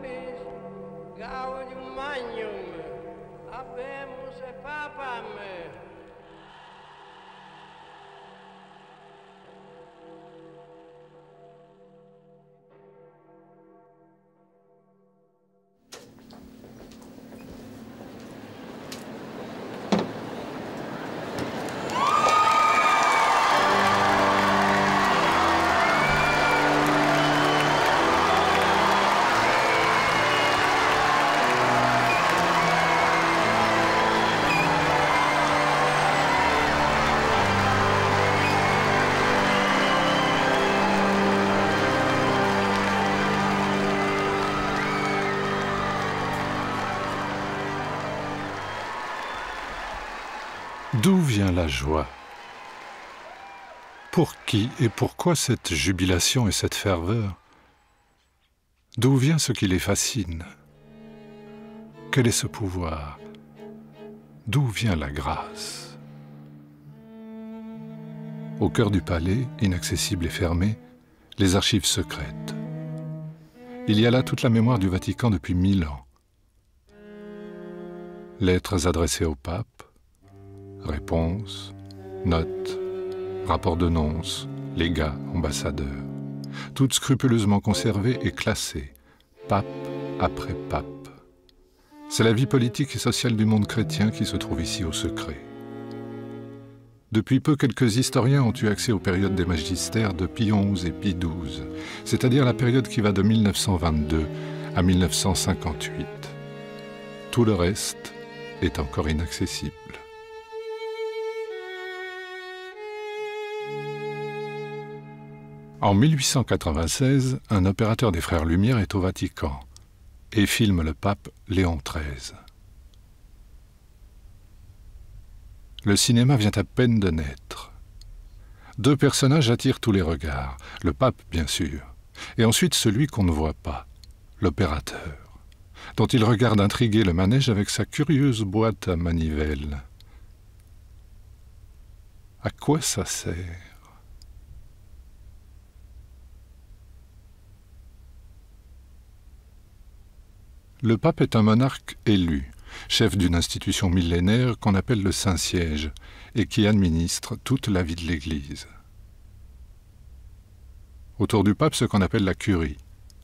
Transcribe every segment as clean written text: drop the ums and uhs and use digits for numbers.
pecus gaudium magnum, habemus papam. D'où vient la joie? Pour qui et pourquoi cette jubilation et cette ferveur? D'où vient ce qui les fascine? Quel est ce pouvoir? D'où vient la grâce? Au cœur du palais, inaccessible et fermé, les archives secrètes. Il y a là toute la mémoire du Vatican depuis 1000 ans. Lettres adressées au pape, réponses, notes, rapports de nonces, légats, ambassadeurs, toutes scrupuleusement conservées et classées, pape après pape. C'est la vie politique et sociale du monde chrétien qui se trouve ici au secret. Depuis peu, quelques historiens ont eu accès aux périodes des magistères de Pie XI et Pie XII, c'est-à-dire la période qui va de 1922 à 1958. Tout le reste est encore inaccessible. En 1896, un opérateur des Frères Lumière est au Vatican et filme le pape Léon XIII. Le cinéma vient à peine de naître. Deux personnages attirent tous les regards, le pape bien sûr, et ensuite celui qu'on ne voit pas, l'opérateur, dont il regarde intriguer le manège avec sa curieuse boîte à manivelle. À quoi ça sert ? Le pape est un monarque élu, chef d'une institution millénaire qu'on appelle le Saint-Siège et qui administre toute la vie de l'Église. Autour du pape, ce qu'on appelle la curie,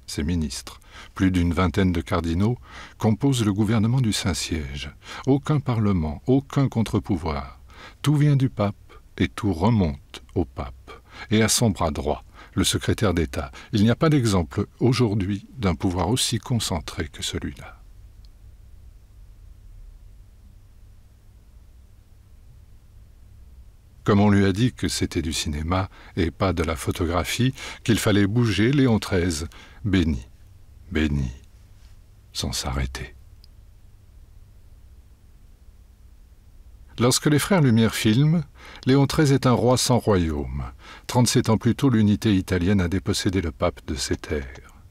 ses ministres, plus d'une vingtaine de cardinaux, composent le gouvernement du Saint-Siège. Aucun parlement, aucun contre-pouvoir. Tout vient du pape et tout remonte au pape et à son bras droit, le secrétaire d'État. Il n'y a pas d'exemple aujourd'hui d'un pouvoir aussi concentré que celui-là. Comme on lui a dit que c'était du cinéma et pas de la photographie, qu'il fallait bouger, Léon XIII bénit, bénit, sans s'arrêter. Lorsque les Frères Lumière filment, Léon XIII est un roi sans royaume. 37 ans plus tôt, l'unité italienne a dépossédé le pape de ses terres.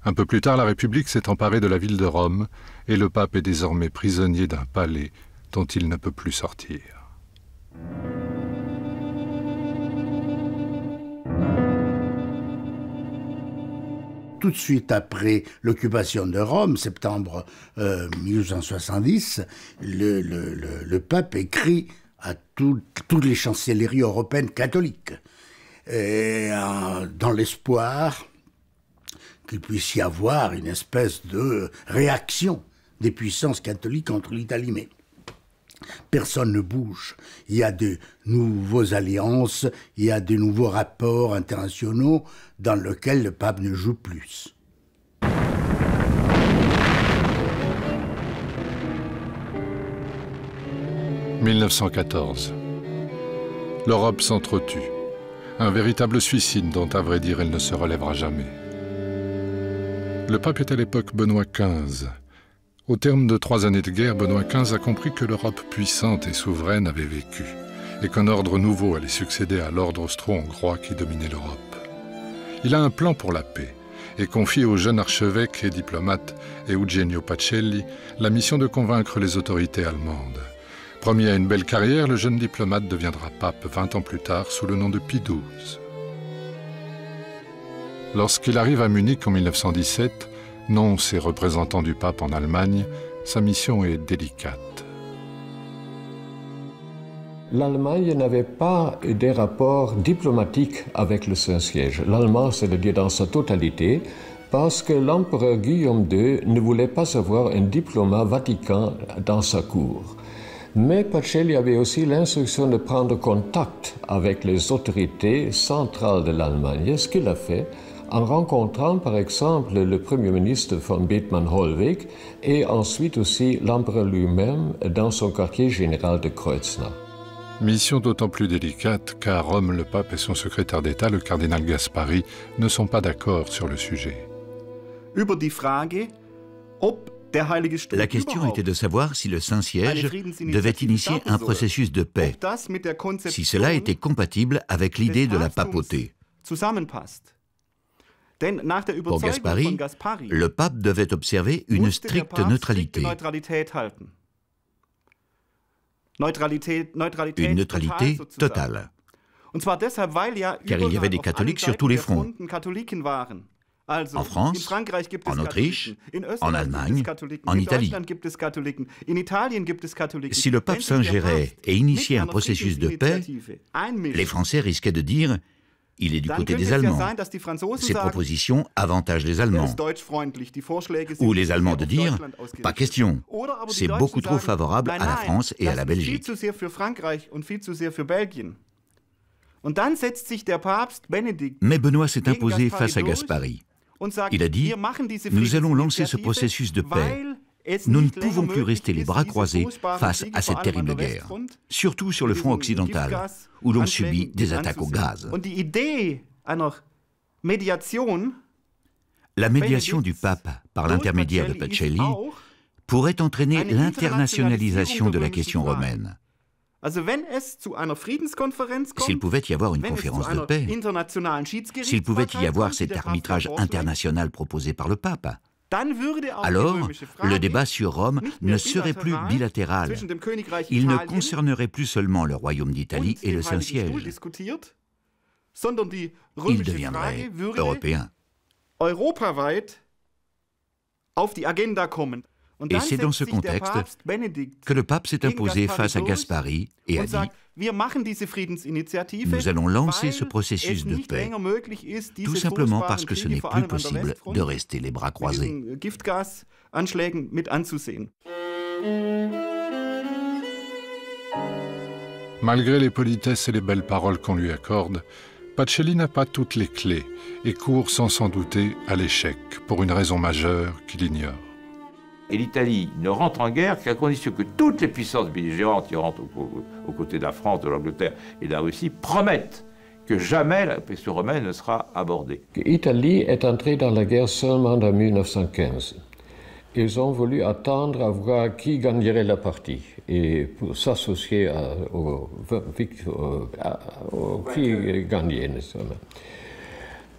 Un peu plus tard, la République s'est emparée de la ville de Rome et le pape est désormais prisonnier d'un palais dont il ne peut plus sortir. Tout de suite après l'occupation de Rome, septembre 1870, le pape écrit à toutes les chancelleries européennes catholiques, dans l'espoir qu'il puisse y avoir une espèce de réaction des puissances catholiques contre l'Italie. Mais personne ne bouge. Il y a de nouvelles alliances, il y a de nouveaux rapports internationaux dans lesquels le pape ne joue plus. « 1914. L'Europe s'entretue. Un véritable suicide dont, à vrai dire, elle ne se relèvera jamais. Le pape est à l'époque Benoît XV. Au terme de 3 années de guerre, Benoît XV a compris que l'Europe puissante et souveraine avait vécu et qu'un ordre nouveau allait succéder à l'ordre austro-hongrois qui dominait l'Europe. Il a un plan pour la paix et confie au jeune archevêque et diplomate Eugenio Pacelli la mission de convaincre les autorités allemandes. Promis à une belle carrière, le jeune diplomate deviendra pape 20 ans plus tard sous le nom de Pie XII. Lorsqu'il arrive à Munich en 1917, Nonce et représentant du pape en Allemagne, sa mission est délicate. L'Allemagne n'avait pas des rapports diplomatiques avec le Saint-Siège. L'Allemagne, c'est-à-dire dans sa totalité, parce que l'empereur Guillaume II ne voulait pas avoir un diplomate vatican dans sa cour. Mais Pacelli avait aussi l'instruction de prendre contact avec les autorités centrales de l'Allemagne, ce qu'il a fait en rencontrant par exemple le Premier ministre von Bethmann-Hollweg et ensuite aussi l'empereur lui-même dans son quartier général de Kreuznach. Mission d'autant plus délicate qu'à Rome, le pape et son secrétaire d'État, le cardinal Gaspari, ne sont pas d'accord sur le sujet. La question était de savoir si le Saint-Siège devait initier un processus de paix, si cela était compatible avec l'idée de la papauté. Pour Gaspari, le pape devait observer une stricte neutralité. Une neutralité totale. Car il y avait des catholiques sur tous les fronts. En France, en Autriche, en Allemagne, en Italie. Si le pape s'ingérait et initiait un processus de paix, les Français risquaient de dire « il est du côté des Allemands, ses propositions avantagent les Allemands ». Ou les Allemands de dire « pas question, c'est beaucoup trop favorable à la France et à la Belgique ». Mais Benoît s'est imposé face à Gaspari. Il a dit « Nous allons lancer ce processus de paix. Nous ne pouvons plus rester les bras croisés face à cette terrible guerre, surtout sur le front occidental, où l'on subit des attaques au gaz. » La médiation du pape par l'intermédiaire de Pacelli pourrait entraîner l'internationalisation de la question romaine. S'il pouvait y avoir une conférence de paix, s'il pouvait y avoir cet arbitrage international proposé par le pape, alors le débat sur Rome ne serait plus bilatéral. Il ne concernerait plus seulement le royaume d'Italie et le Saint-Siège. Il deviendrait européen. Et c'est dans ce contexte que le pape s'est imposé face à Gaspari et a dit « Nous allons lancer ce processus de paix, tout simplement parce que ce n'est plus possible de rester les bras croisés. » Malgré les politesses et les belles paroles qu'on lui accorde, Pacelli n'a pas toutes les clés et court sans s'en douter à l'échec pour une raison majeure qu'il ignore. Et l'Italie ne rentre en guerre qu'à condition que toutes les puissances belligérantes qui rentrent aux côtés de la France, de l'Angleterre et de la Russie promettent que jamais la question romaine ne sera abordée. L'Italie est entrée dans la guerre seulement en 1915. Ils ont voulu attendre à voir qui gagnerait la partie et pour s'associer qui gagnait.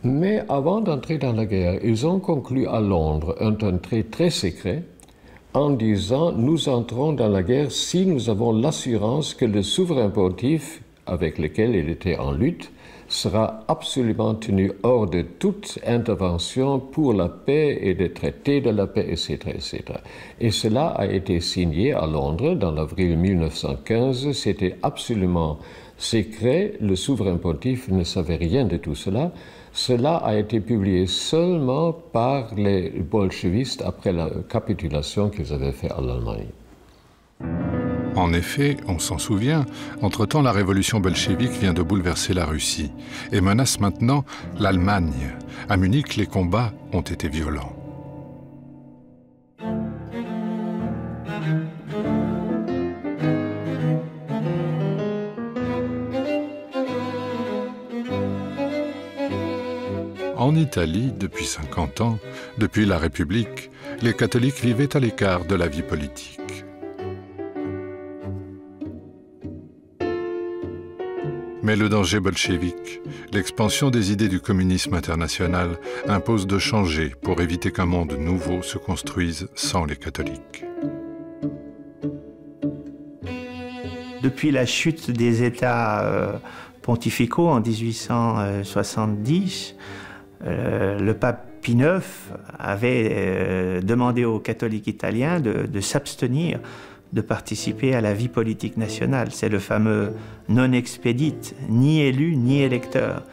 Mais avant d'entrer dans la guerre, ils ont conclu à Londres un traité très secret en disant « Nous entrons dans la guerre si nous avons l'assurance que le souverain pontife avec lequel il était en lutte sera absolument tenu hors de toute intervention pour la paix et des traités de la paix, etc., etc. » Et cela a été signé à Londres dans l'avril 1915. C'était absolument secret. Le souverain pontife ne savait rien de tout cela. Cela a été publié seulement par les bolchevistes après la capitulation qu'ils avaient faite à l'Allemagne. En effet, on s'en souvient, entre-temps la révolution bolchevique vient de bouleverser la Russie et menace maintenant l'Allemagne. À Munich, les combats ont été violents. En Italie, depuis 50 ans, depuis la République, les catholiques vivaient à l'écart de la vie politique. Mais le danger bolchevique, l'expansion des idées du communisme international, impose de changer pour éviter qu'un monde nouveau se construise sans les catholiques. Depuis la chute des États pontificaux en 1870, le pape Pie IX avait demandé aux catholiques italiens de s'abstenir de participer à la vie politique nationale. C'est le fameux non expedit, ni élu ni électeur.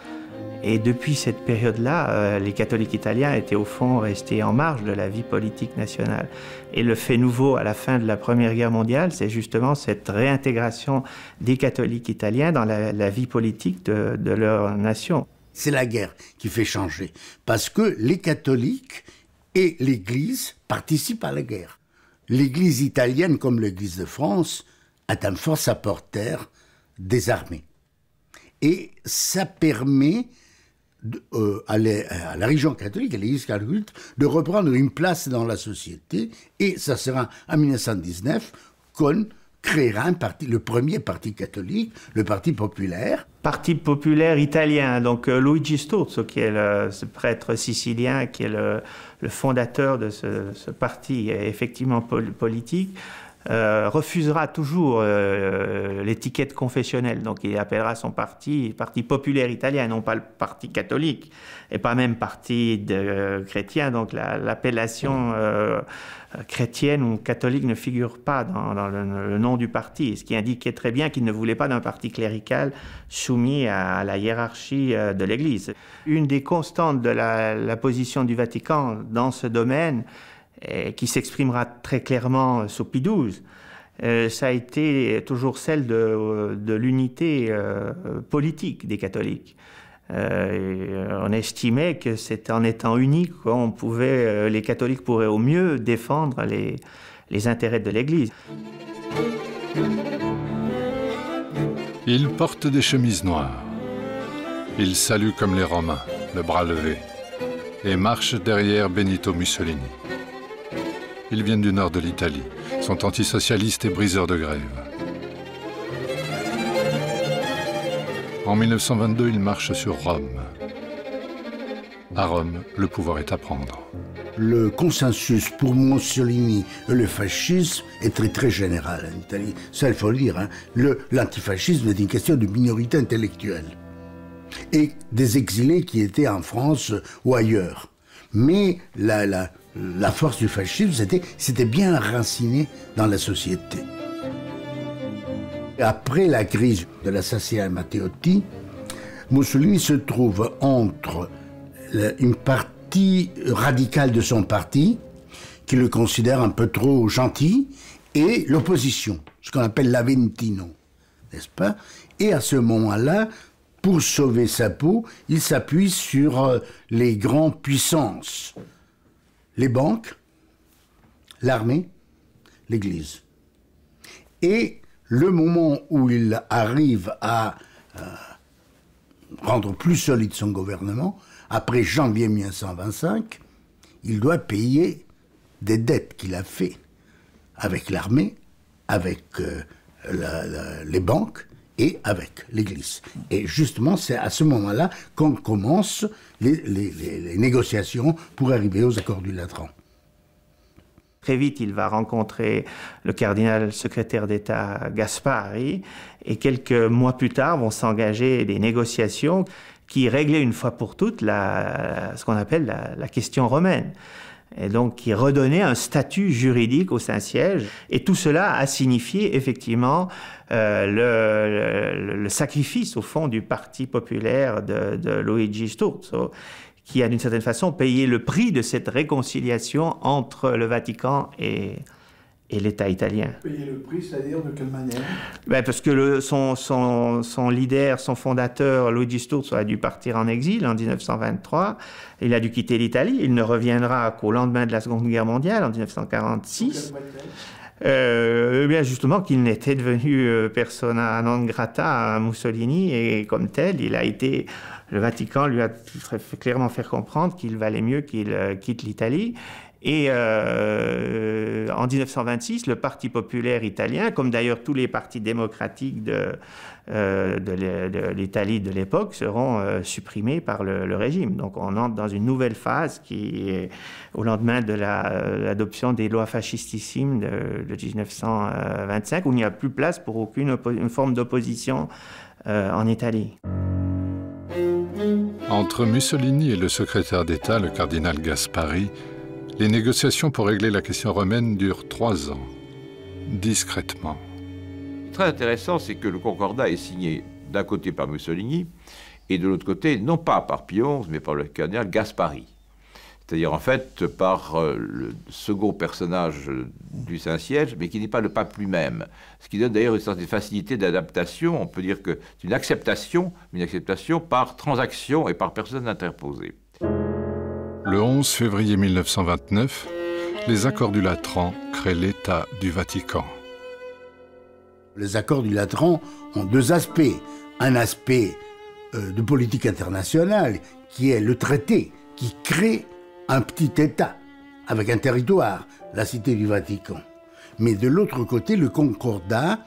Et depuis cette période-là, les catholiques italiens étaient au fond restés en marge de la vie politique nationale. Et le fait nouveau à la fin de la Première Guerre mondiale, c'est justement cette réintégration des catholiques italiens dans la vie politique de leur nation. C'est la guerre qui fait changer, parce que les catholiques et l'Église participent à la guerre. L'Église italienne, comme l'Église de France, est un fort apporteur des armées. Et ça permet à la religion catholique, à l'Église catholique, de reprendre une place dans la société. Et ça sera en 1919 qu'on créera le premier parti catholique, le Parti populaire. Parti populaire italien, donc Luigi Sturzo, qui est ce prêtre sicilien, qui est le fondateur de ce parti effectivement politique, refusera toujours l'étiquette confessionnelle. Donc il appellera son parti Parti populaire italien, non pas le Parti catholique, et pas même Parti chrétien. Donc l'appellation chrétienne ou catholique ne figure pas dans le nom du parti, ce qui indiquait très bien qu'il ne voulait pas d'un parti clérical soumis à la hiérarchie de l'Église. Une des constantes de la position du Vatican dans ce domaine, qui s'exprimera très clairement sous Pie XII, ça a été toujours celle de l'unité politique des catholiques. On estimait que c'est en étant unis qu'on pouvait, les catholiques pourraient au mieux défendre les intérêts de l'Église. Ils portent des chemises noires. Ils saluent comme les Romains, le bras levé, et marchent derrière Benito Mussolini. Ils viennent du nord de l'Italie, sont antisocialistes et briseurs de grève. En 1922, ils marchent sur Rome. À Rome, le pouvoir est à prendre. Le consensus pour Mussolini et le fascisme est très très général en Italie. Ça, il faut le dire. Hein. L'antifascisme est une question de minorité intellectuelle et des exilés qui étaient en France ou ailleurs. Mais la force du fascisme, c'était bien enraciné dans la société. Après la crise de l'assassinat de Matteotti, Mussolini se trouve entre une partie radicale de son parti, qui le considère un peu trop gentil, et l'opposition, ce qu'on appelle l'Aventino, n'est-ce pas? Et à ce moment-là, pour sauver sa peau, il s'appuie sur les grandes puissances. Les banques, l'armée, l'Église. Et le moment où il arrive à rendre plus solide son gouvernement, après janvier 1925, il doit payer des dettes qu'il a fait avec l'armée, avec les banques et avec l'Église. Et justement, c'est à ce moment-là qu'on commence les négociations pour arriver aux accords du Latran. Très vite, il va rencontrer le cardinal secrétaire d'État Gaspari, et quelques mois plus tard vont s'engager des négociations qui réglaient une fois pour toutes ce qu'on appelle la question romaine. Et donc qui redonnait un statut juridique au Saint-Siège. Et tout cela a signifié effectivement le sacrifice, au fond, du Parti populaire de Luigi Sturzo, qui a d'une certaine façon payé le prix de cette réconciliation entre le Vatican et l'État italien. Payer le prix, c'est-à-dire de quelle manière? Parce que son leader, son fondateur, Luigi Sturzo, a dû partir en exil en 1923. Il a dû quitter l'Italie. Il ne reviendra qu'au lendemain de la Seconde Guerre mondiale, en 1946. Bien justement qu'il n'était devenu persona non grata à Mussolini, et comme tel, le Vatican lui a clairement fait comprendre qu'il valait mieux qu'il quitte l'Italie. Et en 1926, le Parti populaire italien, comme d'ailleurs tous les partis démocratiques de l'Italie de l'époque, seront supprimés par le régime. Donc on entre dans une nouvelle phase qui est au lendemain de l'adoption des lois fascistissimes de 1925, où il n'y a plus place pour aucune forme d'opposition en Italie. Entre Mussolini et le secrétaire d'État, le cardinal Gaspari, les négociations pour régler la question romaine durent 3 ans, discrètement. Très intéressant, c'est que le concordat est signé d'un côté par Mussolini et de l'autre côté, non pas par Pie XI, mais par le cardinal Gaspari. C'est-à-dire en fait par le second personnage du Saint-Siège, mais qui n'est pas le pape lui-même. Ce qui donne d'ailleurs une certaine facilité d'adaptation. On peut dire que c'est une acceptation par transaction et par personne interposée. Le 11 février 1929, les accords du Latran créent l'État du Vatican. Les accords du Latran ont 2 aspects. Un aspect de politique internationale, qui est le traité, qui crée un petit État, avec un territoire, la Cité du Vatican. Mais de l'autre côté, le Concordat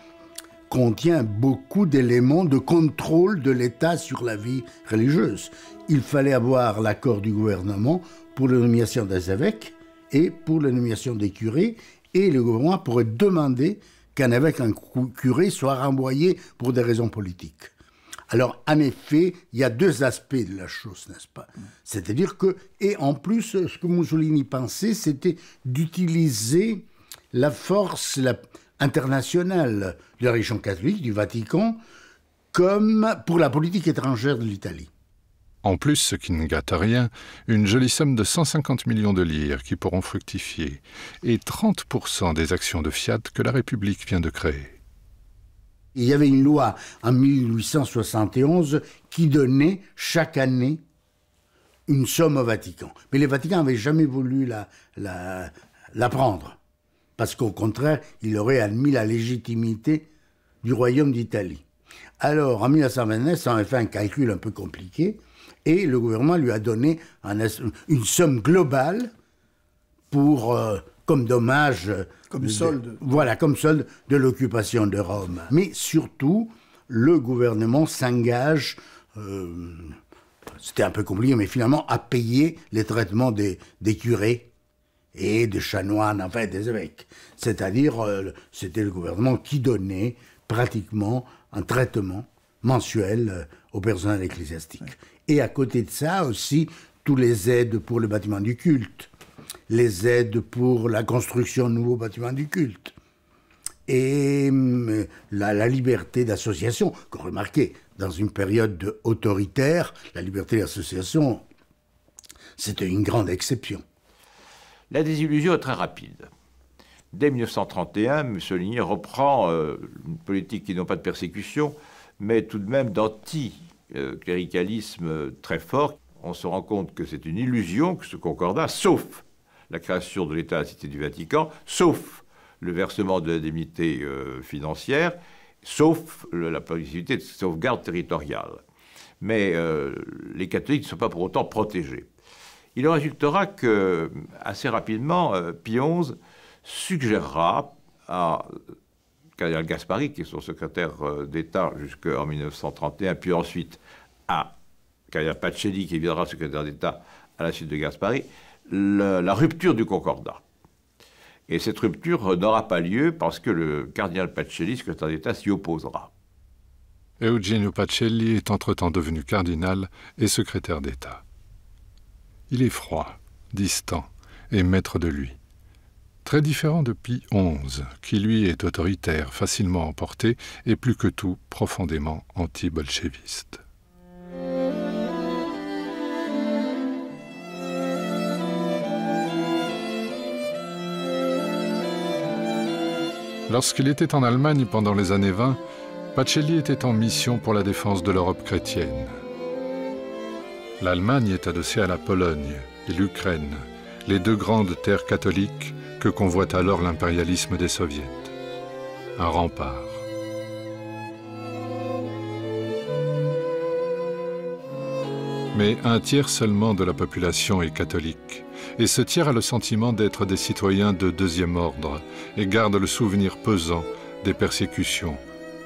contient beaucoup d'éléments de contrôle de l'État sur la vie religieuse. Il fallait avoir l'accord du gouvernement pour la nomination des évêques et pour la nomination des curés, et le gouvernement pourrait demander qu'un évêque, un curé, soit renvoyé pour des raisons politiques. Alors, en effet, il y a 2 aspects de la chose, n'est-ce pas? C'est-à-dire que, et en plus, ce que Mussolini pensait, c'était d'utiliser la force internationale de la religion catholique, du Vatican, comme pour la politique étrangère de l'Italie. En plus, ce qui ne gâte rien, une jolie somme de 150 millions de lire qui pourront fructifier, et 30% des actions de Fiat que la République vient de créer. Il y avait une loi en 1871 qui donnait chaque année une somme au Vatican. Mais le Vatican n'avait jamais voulu la prendre, parce qu'au contraire, il aurait admis la légitimité du royaume d'Italie. Alors, en 1929, on avait fait un calcul un peu compliqué, et le gouvernement lui a donné une somme globale pour... comme dommage... Comme solde. Voilà, comme solde de l'occupation de Rome. Mais surtout, le gouvernement s'engage, c'était un peu compliqué, mais finalement, à payer les traitements des curés et des chanoines, enfin des évêques. C'est-à-dire, c'était le gouvernement qui donnait pratiquement un traitement mensuel au personnel ecclésiastique. Et à côté de ça aussi, tous les aides pour le bâtiment du culte, les aides pour la construction de nouveaux bâtiments du culte, et la liberté d'association, qu'on remarquait, dans une période autoritaire, la liberté d'association, c'était une grande exception. La désillusion est très rapide. Dès 1931, Mussolini reprend une politique qui n'a pas de persécution, mais tout de même d'anti-cléricalisme très fort. On se rend compte que c'est une illusion, que ce concordat, sauf la création de l'État à la Cité du Vatican, sauf le versement de l'indemnité financière, sauf la possibilité de sauvegarde territoriale. Mais les catholiques ne sont pas pour autant protégés. Il en résultera que, assez rapidement, Pie XI suggérera à cardinal Gaspari, qui est son secrétaire d'État jusqu'en 1931, puis ensuite à cardinal Pacelli, qui deviendra secrétaire d'État à la suite de Gaspari, la rupture du concordat. Et cette rupture n'aura pas lieu parce que le cardinal Pacelli, secrétaire d'État, s'y opposera. Eugenio Pacelli est entre-temps devenu cardinal et secrétaire d'État. Il est froid, distant et maître de lui. Très différent de Pie XI, qui lui est autoritaire, facilement emporté et plus que tout profondément anti-bolchéviste. Lorsqu'il était en Allemagne pendant les années 20, Pacelli était en mission pour la défense de l'Europe chrétienne. L'Allemagne est adossée à la Pologne et l'Ukraine, les 2 grandes terres catholiques que convoite alors l'impérialisme des soviets. Un rempart. Mais un tiers seulement de la population est catholique, et ce tiers a le sentiment d'être des citoyens de 2e ordre et garde le souvenir pesant des persécutions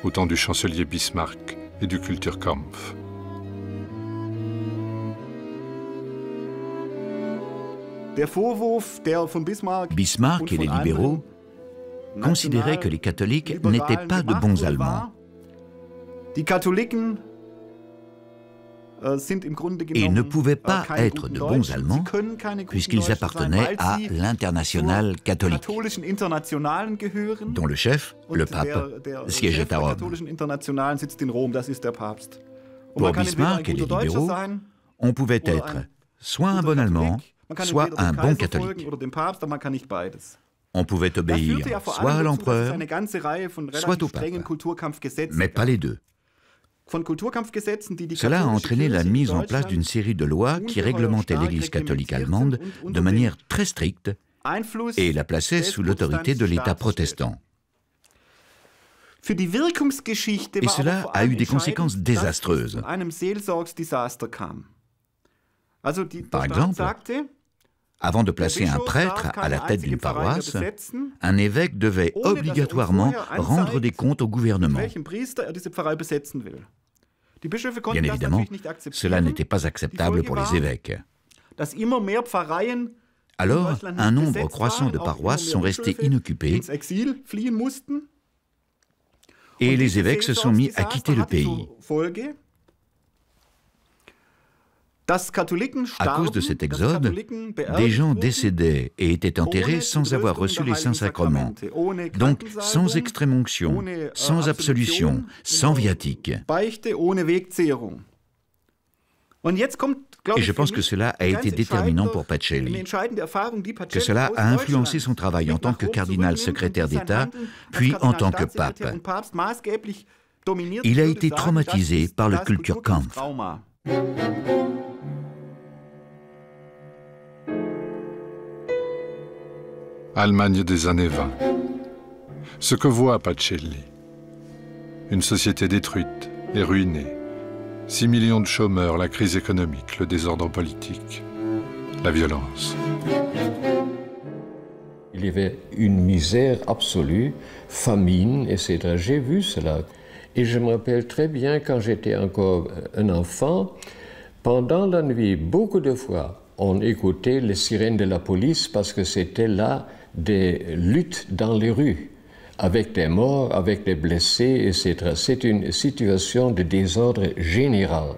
au temps du chancelier Bismarck et du Kulturkampf. Bismarck et les libéraux considéraient que les catholiques n'étaient pas de bons Allemands. et ne pouvaient pas être de bons Allemands puisqu'ils appartenaient à l'Internationale catholique, dont le chef, le pape, siégeait à Rome. Pour Bismarck et les libéraux, on pouvait être soit un bon Allemand, soit un bon catholique. On pouvait obéir soit à l'empereur, soit au pape, mais pas les deux. Cela a entraîné la mise en place d'une série de lois qui réglementaient l'Église catholique allemande de manière très stricte et la plaçaient sous l'autorité de l'État protestant. Et cela a eu des conséquences désastreuses. Par exemple, avant de placer un prêtre à la tête d'une paroisse, un évêque devait obligatoirement rendre des comptes au gouvernement. Bien évidemment, cela n'était pas acceptable pour les évêques. Alors, un nombre croissant de paroisses sont restées inoccupées et les évêques se sont mis à quitter le pays. À cause de cet exode, des gens décédaient et étaient enterrés sans avoir reçu les saints sacrements, donc sans extrême-onction, sans absolution, sans viatique. Et je pense que cela a été déterminant pour Pacelli, que cela a influencé son travail en tant que cardinal secrétaire d'État, puis en tant que pape. Il a été traumatisé par le Kulturkampf. Allemagne des années 20. Ce que voit Pacelli. Une société détruite et ruinée. 6 millions de chômeurs, la crise économique, le désordre politique, la violence. Il y avait une misère absolue, famine, etc. J'ai vu cela. Et je me rappelle très bien quand j'étais encore un enfant, pendant la nuit, beaucoup de fois, on écoutait les sirènes de la police parce que c'était là des luttes dans les rues, avec des morts, avec des blessés, etc. C'est une situation de désordre général.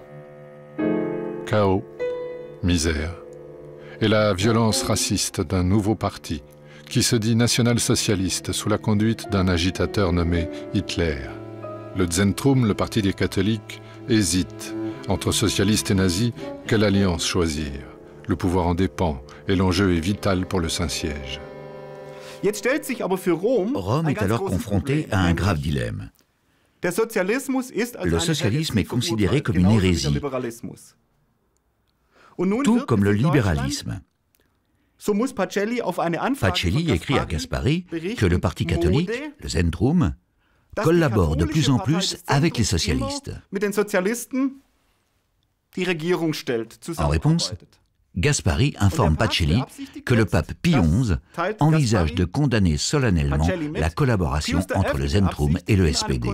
Chaos, misère, et la violence raciste d'un nouveau parti qui se dit national-socialiste sous la conduite d'un agitateur nommé Hitler. Le Zentrum, le parti des catholiques, hésite entre socialistes et nazis. Quelle alliance choisir? Le pouvoir en dépend et l'enjeu est vital pour le Saint-Siège. Rome est alors confronté à un grave dilemme. Le socialisme est considéré comme une hérésie, tout comme le libéralisme. Pacelli écrit à Gaspari que le parti catholique, le Zentrum, collabore de plus en plus avec les socialistes. En réponse, Gaspari informe Pacelli que le pape Pie XI envisage de condamner solennellement la collaboration entre le Zentrum et le SPD.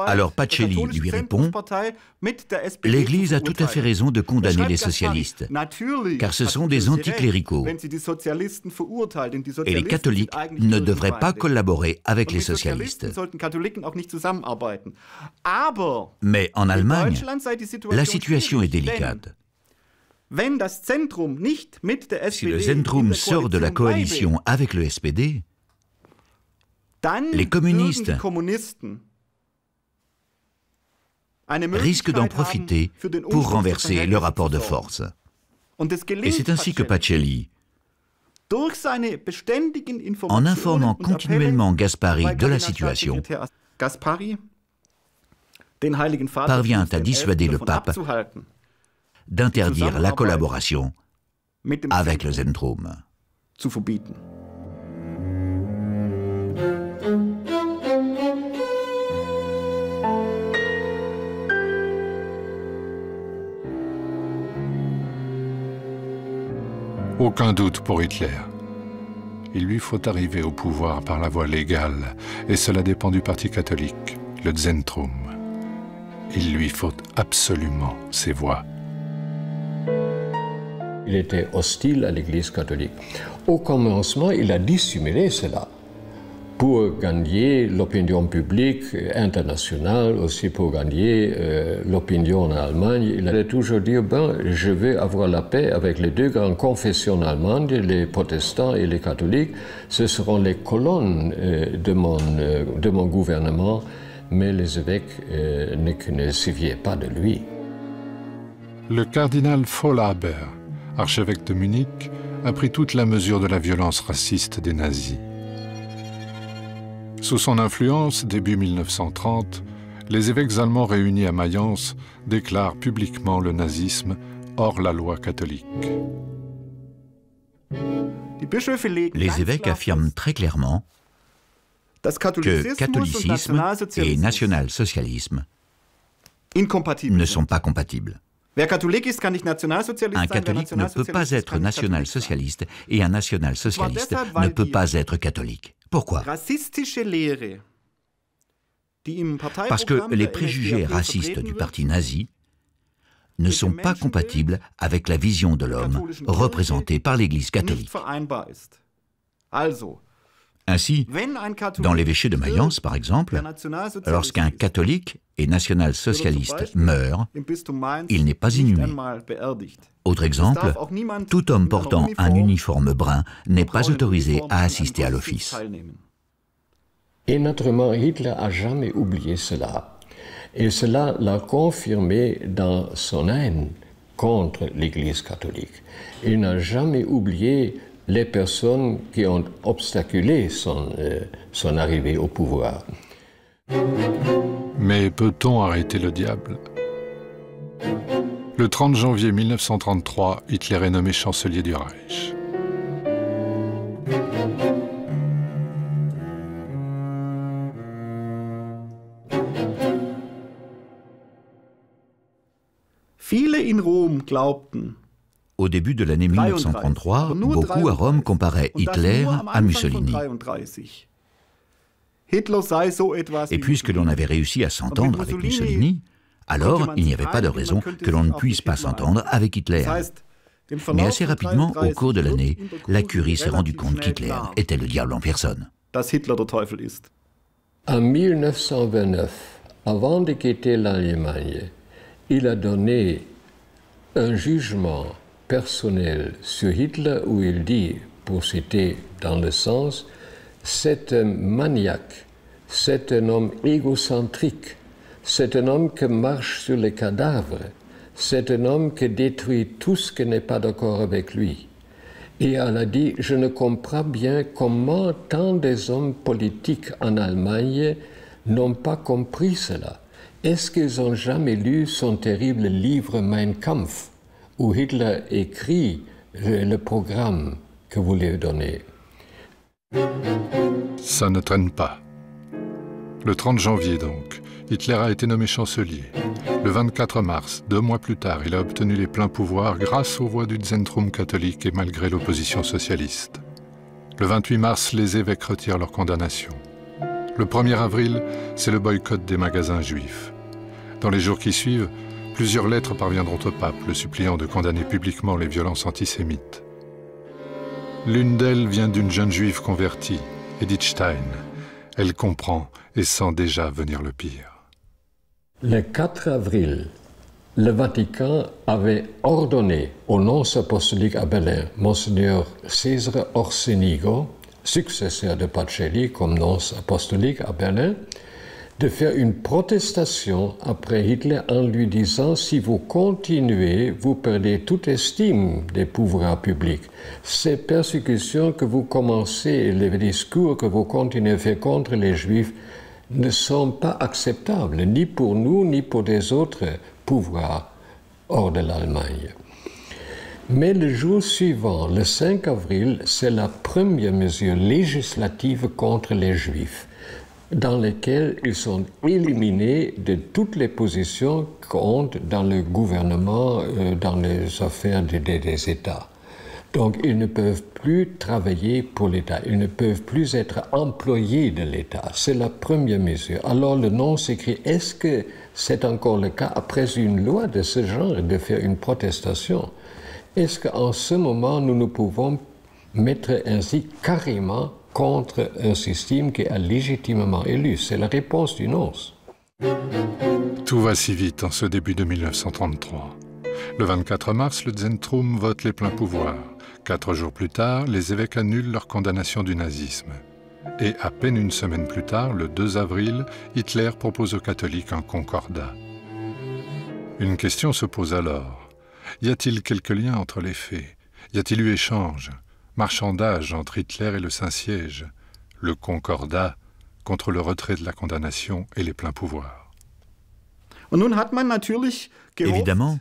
Alors Pacelli lui répond « L'Église a tout à fait raison de condamner les socialistes, car ce sont des anticléricaux, et les catholiques ne devraient pas collaborer avec les socialistes. » Mais en Allemagne, la situation est délicate. Si le Zentrum sort de la coalition avec le SPD, les communistes risquent d'en profiter pour renverser le rapport de force. Et c'est ainsi que Pacelli, en informant continuellement Gaspari de la situation, parvient à dissuader le pape d'interdire la collaboration avec le Zentrum. Aucun doute pour Hitler. Il lui faut arriver au pouvoir par la voie légale, et cela dépend du parti catholique, le Zentrum. Il lui faut absolument ces voix. Il était hostile à l'Église catholique. Au commencement, il a dissimulé cela. pour gagner l'opinion publique internationale, aussi pour gagner l'opinion en Allemagne. Il allait toujours dire, ben, je veux avoir la paix avec les deux grandes confessions allemandes, les protestants et les catholiques. Ce seront les colonnes de mon gouvernement, mais les évêques ne se fiaient pas de lui. Le cardinal Faulhaber, archevêque de Munich, a pris toute la mesure de la violence raciste des nazis. Sous son influence, début 1930, les évêques allemands réunis à Mayence déclarent publiquement le nazisme hors la loi catholique. Les évêques affirment très clairement que catholicisme et national-socialisme ne sont pas compatibles. Un catholique ne peut pas être national-socialiste et un national-socialiste ne peut pas être catholique. Pourquoi? Parce que les préjugés racistes du parti nazi ne sont pas compatibles avec la vision de l'homme représentée par l'Église catholique. Ainsi, dans l'évêché de Mayence, par exemple, lorsqu'un catholique et national-socialiste meurt, il n'est pas inhumé. Autre exemple, tout homme portant un uniforme brun n'est pas autorisé à assister à l'office. Et naturellement, Hitler n'a jamais oublié cela. Et cela l'a confirmé dans son haine contre l'Église catholique. Il n'a jamais oublié les personnes qui ont obstaculé son arrivée au pouvoir. Mais peut-on arrêter le diable? Le 30 janvier 1933, Hitler est nommé chancelier du Reich. Au début de l'année 1933, beaucoup à Rome comparaient Hitler à Mussolini. Et puisque l'on avait réussi à s'entendre avec Mussolini, alors il n'y avait pas de raison que l'on ne puisse pas s'entendre avec Hitler. Mais assez rapidement, au cours de l'année, la Curie s'est rendue compte qu'Hitler était le diable en personne. En 1929, avant de quitter l'Allemagne, il a donné un jugement personnel sur Hitler où il dit, pour citer dans le sens, « C'est un maniaque, c'est un homme égocentrique, c'est un homme qui marche sur les cadavres, c'est un homme qui détruit tout ce qui n'est pas d'accord avec lui. » Et elle a dit, « Je ne comprends bien comment tant des hommes politiques en Allemagne n'ont pas compris cela. Est-ce qu'ils n'ont jamais lu son terrible livre Mein Kampf, où Hitler écrit le programme que vous lui donnez? » Ça ne traîne pas. Le 30 janvier donc, Hitler a été nommé chancelier. Le 24 mars, 2 mois plus tard, il a obtenu les pleins pouvoirs grâce aux voix du Zentrum catholique et malgré l'opposition socialiste. Le 28 mars, les évêques retirent leur condamnation. Le 1er avril, c'est le boycott des magasins juifs. Dans les jours qui suivent, plusieurs lettres parviendront au pape, le suppliant de condamner publiquement les violences antisémites. L'une d'elles vient d'une jeune juive convertie, Edith Stein. Elle comprend et sent déjà venir le pire. Le 4 avril, le Vatican avait ordonné au nonce apostolique à Berlin, Monseigneur César Orsenigo, successeur de Pacelli comme nonce apostolique à Berlin, de faire une protestation après Hitler en lui disant « Si vous continuez, vous perdez toute estime des pouvoirs publics. Ces persécutions que vous commencez, les discours que vous continuez à faire contre les Juifs ne sont pas acceptables, ni pour nous, ni pour les autres pouvoirs hors de l'Allemagne. » Mais le jour suivant, le 5 avril, c'est la première mesure législative contre les Juifs, dans lesquels ils sont éliminés de toutes les positions qui comptent dans le gouvernement, dans les affaires des États. Donc ils ne peuvent plus travailler pour l'État, ils ne peuvent plus être employés de l'État. C'est la première mesure. Alors le nonce écrit, est-ce que c'est encore le cas après une loi de ce genre de faire une protestation? Est-ce qu'en ce moment nous pouvons mettre ainsi carrément contre un système qui est légitimement élu. C'est la réponse du nonce. Tout va si vite en ce début de 1933. Le 24 mars, le Zentrum vote les pleins pouvoirs. 4 jours plus tard, les évêques annulent leur condamnation du nazisme. Et à peine une semaine plus tard, le 2 avril, Hitler propose aux catholiques un concordat. Une question se pose alors. Y a-t-il quelques liens entre les faits? Y a-t-il eu échange, marchandage entre Hitler et le Saint-Siège, le concordat contre le retrait de la condamnation et les pleins pouvoirs? Évidemment,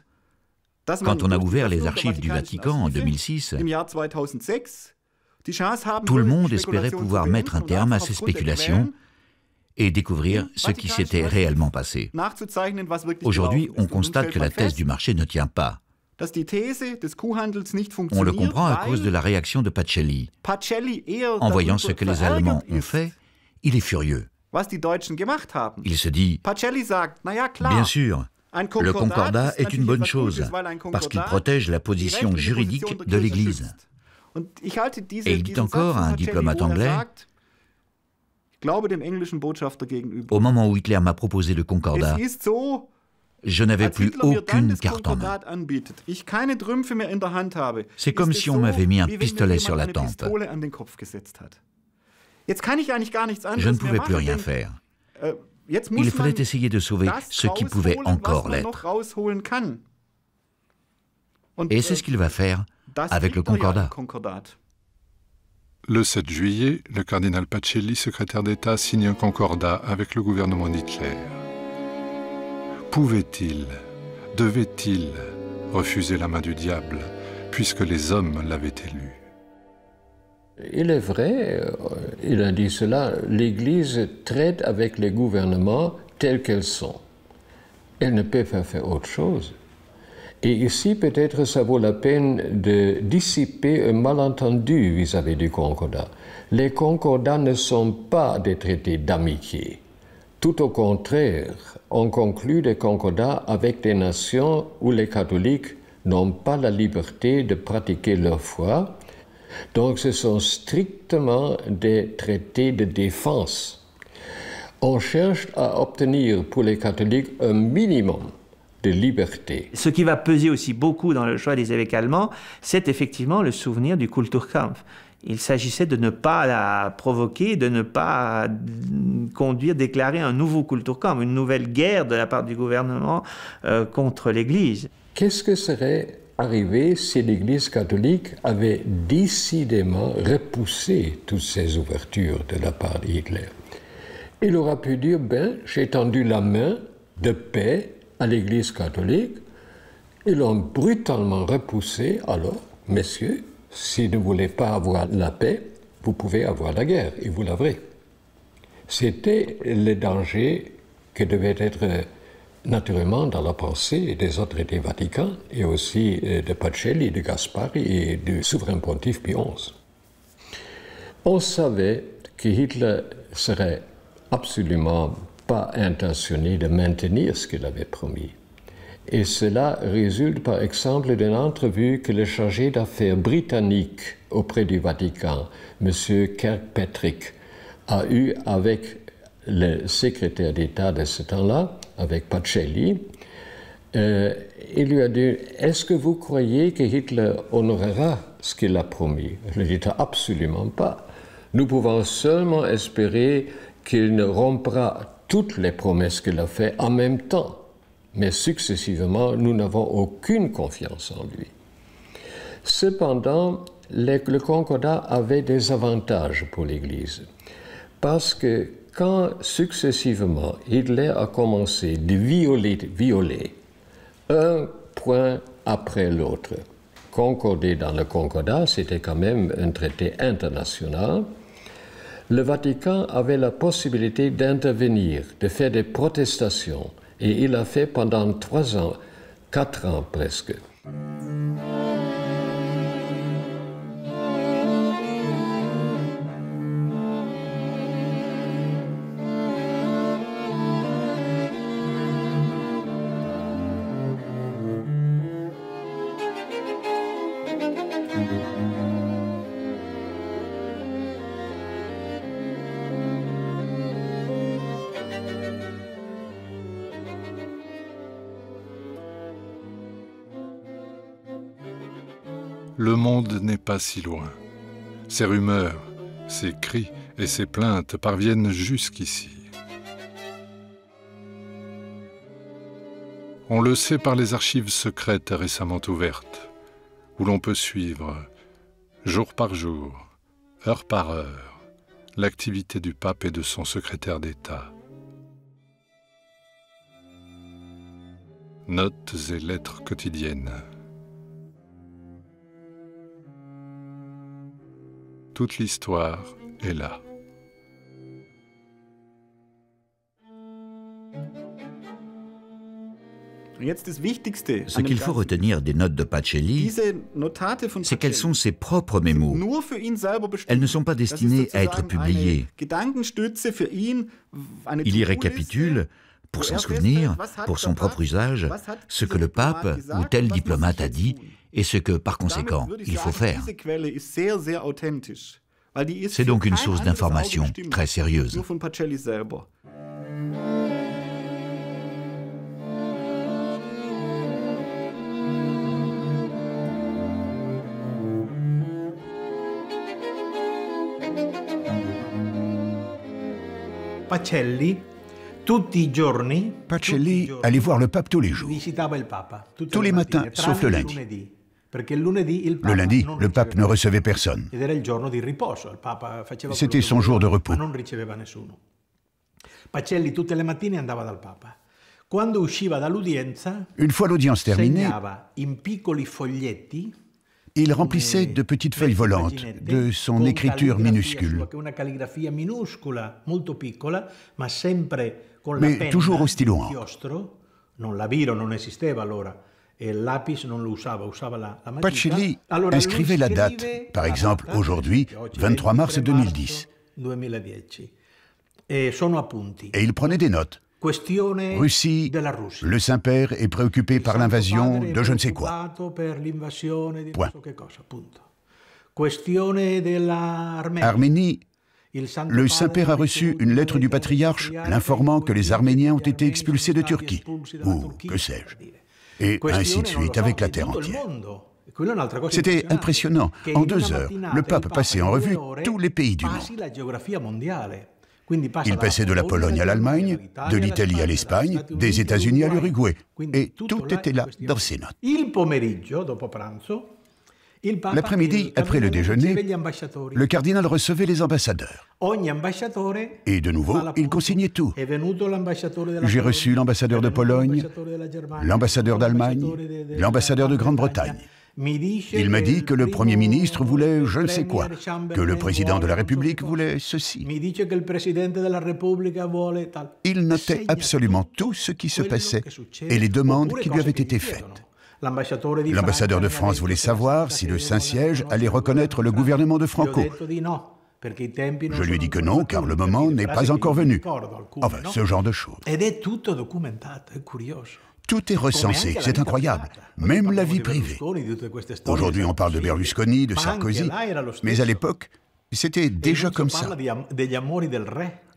quand on a ouvert les archives du Vatican en 2006, tout le monde espérait pouvoir mettre un terme à ces spéculations et découvrir ce qui s'était réellement passé. Aujourd'hui, on constate que la thèse du marché ne tient pas. On le comprend à cause de la réaction de Pacelli. En voyant ce que les Allemands ont fait, il est furieux. Il se dit, bien sûr, le concordat est une bonne chose, parce qu'il protège la position juridique de l'Église. Et il dit encore à un diplomate anglais, au moment où Hitler m'a proposé le concordat, je n'avais plus aucune carte en main. C'est comme si on m'avait mis un pistolet sur la tempe. Je ne pouvais plus rien faire. Il fallait essayer de sauver ce qui pouvait encore l'être. Et c'est ce qu'il va faire avec le concordat. Le 7 juillet, le cardinal Pacelli, secrétaire d'État, signe un concordat avec le gouvernement d'Hitler. Pouvait-il, devait-il refuser la main du diable, puisque les hommes l'avaient élu? Il est vrai, il a dit cela, l'Église traite avec les gouvernements tels qu'elles sont. Elle ne peut pas faire autre chose. Et ici, peut-être, ça vaut la peine de dissiper un malentendu vis-à-vis du concordat. Les concordats ne sont pas des traités d'amitié. Tout au contraire, on conclut des concordats avec des nations où les catholiques n'ont pas la liberté de pratiquer leur foi. Donc ce sont strictement des traités de défense. On cherche à obtenir pour les catholiques un minimum de liberté. Ce qui va peser aussi beaucoup dans le choix des évêques allemands, c'est effectivement le souvenir du Kulturkampf. Il s'agissait de ne pas la provoquer, de ne pas déclarer un nouveau Kulturkampf, une nouvelle guerre de la part du gouvernement contre l'Église. Qu'est-ce que serait arrivé si l'Église catholique avait décidément repoussé toutes ces ouvertures de la part d'Hitler? Il aura pu dire, ben, j'ai tendu la main de paix à l'Église catholique, ils l'ont brutalement repoussé, alors, messieurs, si vous ne voulez pas avoir la paix, vous pouvez avoir la guerre, et vous l'aurez. C'était le danger qui devait être naturellement dans la pensée des autorités vaticaines et aussi de Pacelli, de Gaspari et du souverain pontife Pie XI. On savait que Hitler serait absolument pas intentionné de maintenir ce qu'il avait promis. Et cela résulte par exemple d'une entrevue que le chargé d'affaires britannique auprès du Vatican, M. Kirkpatrick, a eue avec le secrétaire d'État de ce temps-là, avec Pacelli. Il lui a dit, est-ce que vous croyez que Hitler honorera ce qu'il a promis? Il lui a dit, absolument pas. Nous pouvons seulement espérer qu'il ne rompra toutes les promesses qu'il a faites en même temps. Mais successivement, nous n'avons aucune confiance en lui. Cependant, le concordat avait des avantages pour l'Église. Parce que quand successivement Hitler a commencé de violer un point après l'autre, concorder dans le concordat, c'était quand même un traité international, le Vatican avait la possibilité d'intervenir, de faire des protestations, et il a fait pendant 3 ans, 4 ans presque. le monde n'est pas si loin. Ces rumeurs, ces cris et ces plaintes parviennent jusqu'ici. On le sait par les archives secrètes récemment ouvertes, où l'on peut suivre, jour par jour, heure par heure, l'activité du pape et de son secrétaire d'État. Notes et lettres quotidiennes. Toute l'histoire est là. Ce qu'il faut retenir des notes de Pacelli, c'est qu'elles sont ses propres mémos. Elles ne sont pas destinées à être publiées. Il y récapitule, pour s'en souvenir, pour son propre usage, ce que le pape ou tel diplomate a dit et ce que, par conséquent, il faut faire. C'est donc une source d'information très sérieuse. Pacelli allait voir le pape tous les jours, tous les matins, sauf le lundi. Le lundi, le pape ne recevait personne. C'était son jour de repos. Une fois l'audience terminée, il remplissait de petites feuilles volantes de son écriture minuscule, mais toujours au stylo encre. Pacelli inscrivait la date, par exemple aujourd'hui, 23 mars 2010. Et il prenait des notes. Russie, le Saint-Père est préoccupé par l'invasion de je ne sais quoi. Point. Arménie, le Saint-Père a reçu une lettre du patriarche l'informant que les Arméniens ont été expulsés de Turquie, ou que sais-je. Et ainsi de suite, avec la terre entière. C'était impressionnant. En 2 heures, le pape passait en revue tous les pays du monde. Il passait de la Pologne à l'Allemagne, de l'Italie à l'Espagne, des États-Unis à l'Uruguay. Et tout était là dans ses notes. L'après-midi, après le déjeuner, le cardinal recevait les ambassadeurs. Et de nouveau, il consignait tout. J'ai reçu l'ambassadeur de Pologne, l'ambassadeur d'Allemagne, l'ambassadeur de Grande-Bretagne. Il m'a dit que le Premier ministre voulait je ne sais quoi, que le président de la République voulait ceci. Il notait absolument tout ce qui se passait et les demandes qui lui avaient été faites. L'ambassadeur de France voulait savoir si le Saint-Siège allait reconnaître le gouvernement de Franco. Je lui ai dit que non, car le moment n'est pas encore venu. Enfin, ce genre de choses. Tout est recensé, c'est incroyable, même la vie privée. Aujourd'hui, on parle de Berlusconi, de Sarkozy, mais à l'époque, c'était déjà comme ça.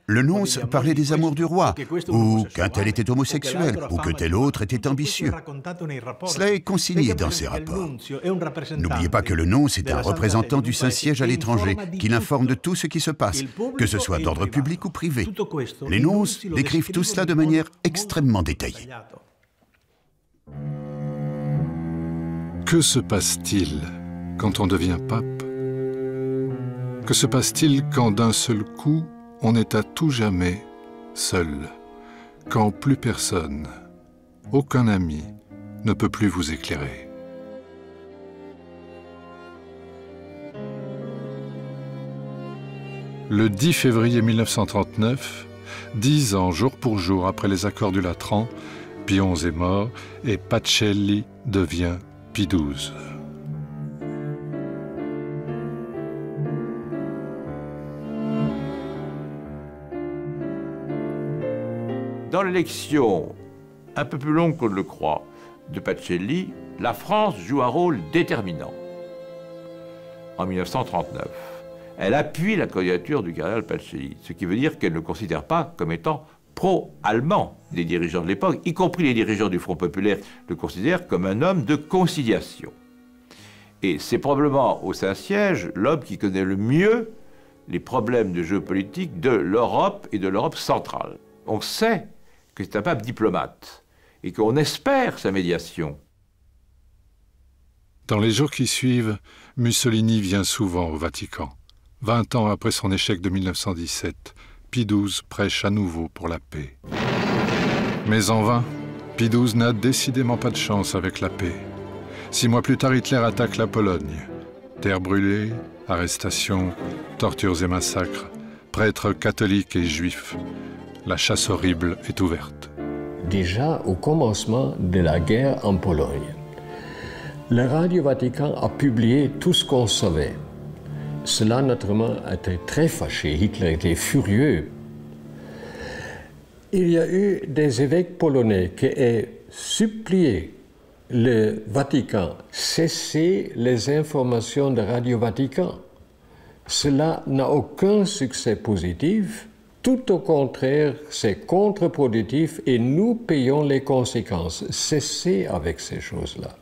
Le nonce parlait des amours du roi, ou qu'un tel était homosexuel, ou que tel autre était ambitieux. Cela est consigné dans ces rapports. N'oubliez pas que le nonce est un représentant du Saint-Siège à l'étranger, qui l'informe de tout ce qui se passe, que ce soit d'ordre public ou privé. Les nonces décrivent tout cela de manière extrêmement détaillée. Que se passe-t-il quand on devient pape? Que se passe-t-il quand d'un seul coup, on est à tout jamais seul, quand plus personne, aucun ami, ne peut plus vous éclairer? Le 10 février 1939, 10 ans jour pour jour après les accords du Latran, Pion est mort et Pacelli devient Pie XII. Dans l'élection, un peu plus longue qu'on ne le croit, de Pacelli, la France joue un rôle déterminant. En 1939, elle appuie la candidature du cardinal Pacelli, ce qui veut dire qu'elle ne considère pas comme étant pro-allemand. Les dirigeants de l'époque, y compris les dirigeants du Front populaire, le considèrent comme un homme de conciliation. Et c'est probablement au Saint-Siège l'homme qui connaît le mieux les problèmes de géopolitique de l'Europe et de l'Europe centrale. On sait que c'est un pape diplomate et qu'on espère sa médiation. Dans les jours qui suivent, Mussolini vient souvent au Vatican. 20 ans après son échec de 1917, Pie XII prêche à nouveau pour la paix. Mais en vain, Pie XII n'a décidément pas de chance avec la paix. 6 mois plus tard, Hitler attaque la Pologne. Terre brûlée, arrestations, tortures et massacres, prêtres catholiques et juifs. La chasse horrible est ouverte. Déjà au commencement de la guerre en Pologne, le Radio Vatican a publié tout ce qu'on savait. Cela, naturellement, a été très fâché. Hitler était furieux. Il y a eu des évêques polonais qui ont supplié le Vatican cesser les informations de Radio Vatican. Cela n'a aucun succès positif. Tout au contraire, c'est contre-productif et nous payons les conséquences. Cessez avec ces choses-là.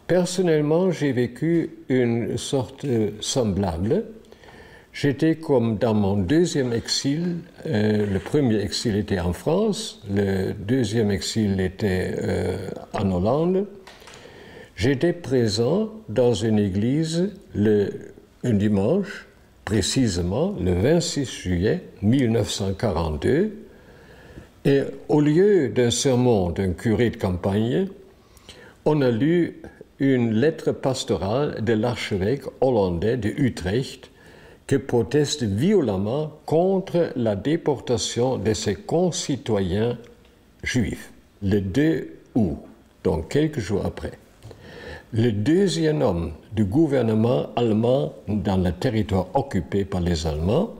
Personnellement, j'ai vécu une sorte semblable. J'étais comme dans mon deuxième exil. Le premier exil était en France, le deuxième exil était en Hollande. J'étais présent dans une église un dimanche, précisément le 26 juillet 1942. Et au lieu d'un sermon d'un curé de campagne, on a lu une lettre pastorale de l'archevêque hollandais de Utrecht qui proteste violemment contre la déportation de ses concitoyens juifs, le 2 août, donc quelques jours après. Le deuxième homme du gouvernement allemand dans le territoire occupé par les Allemands,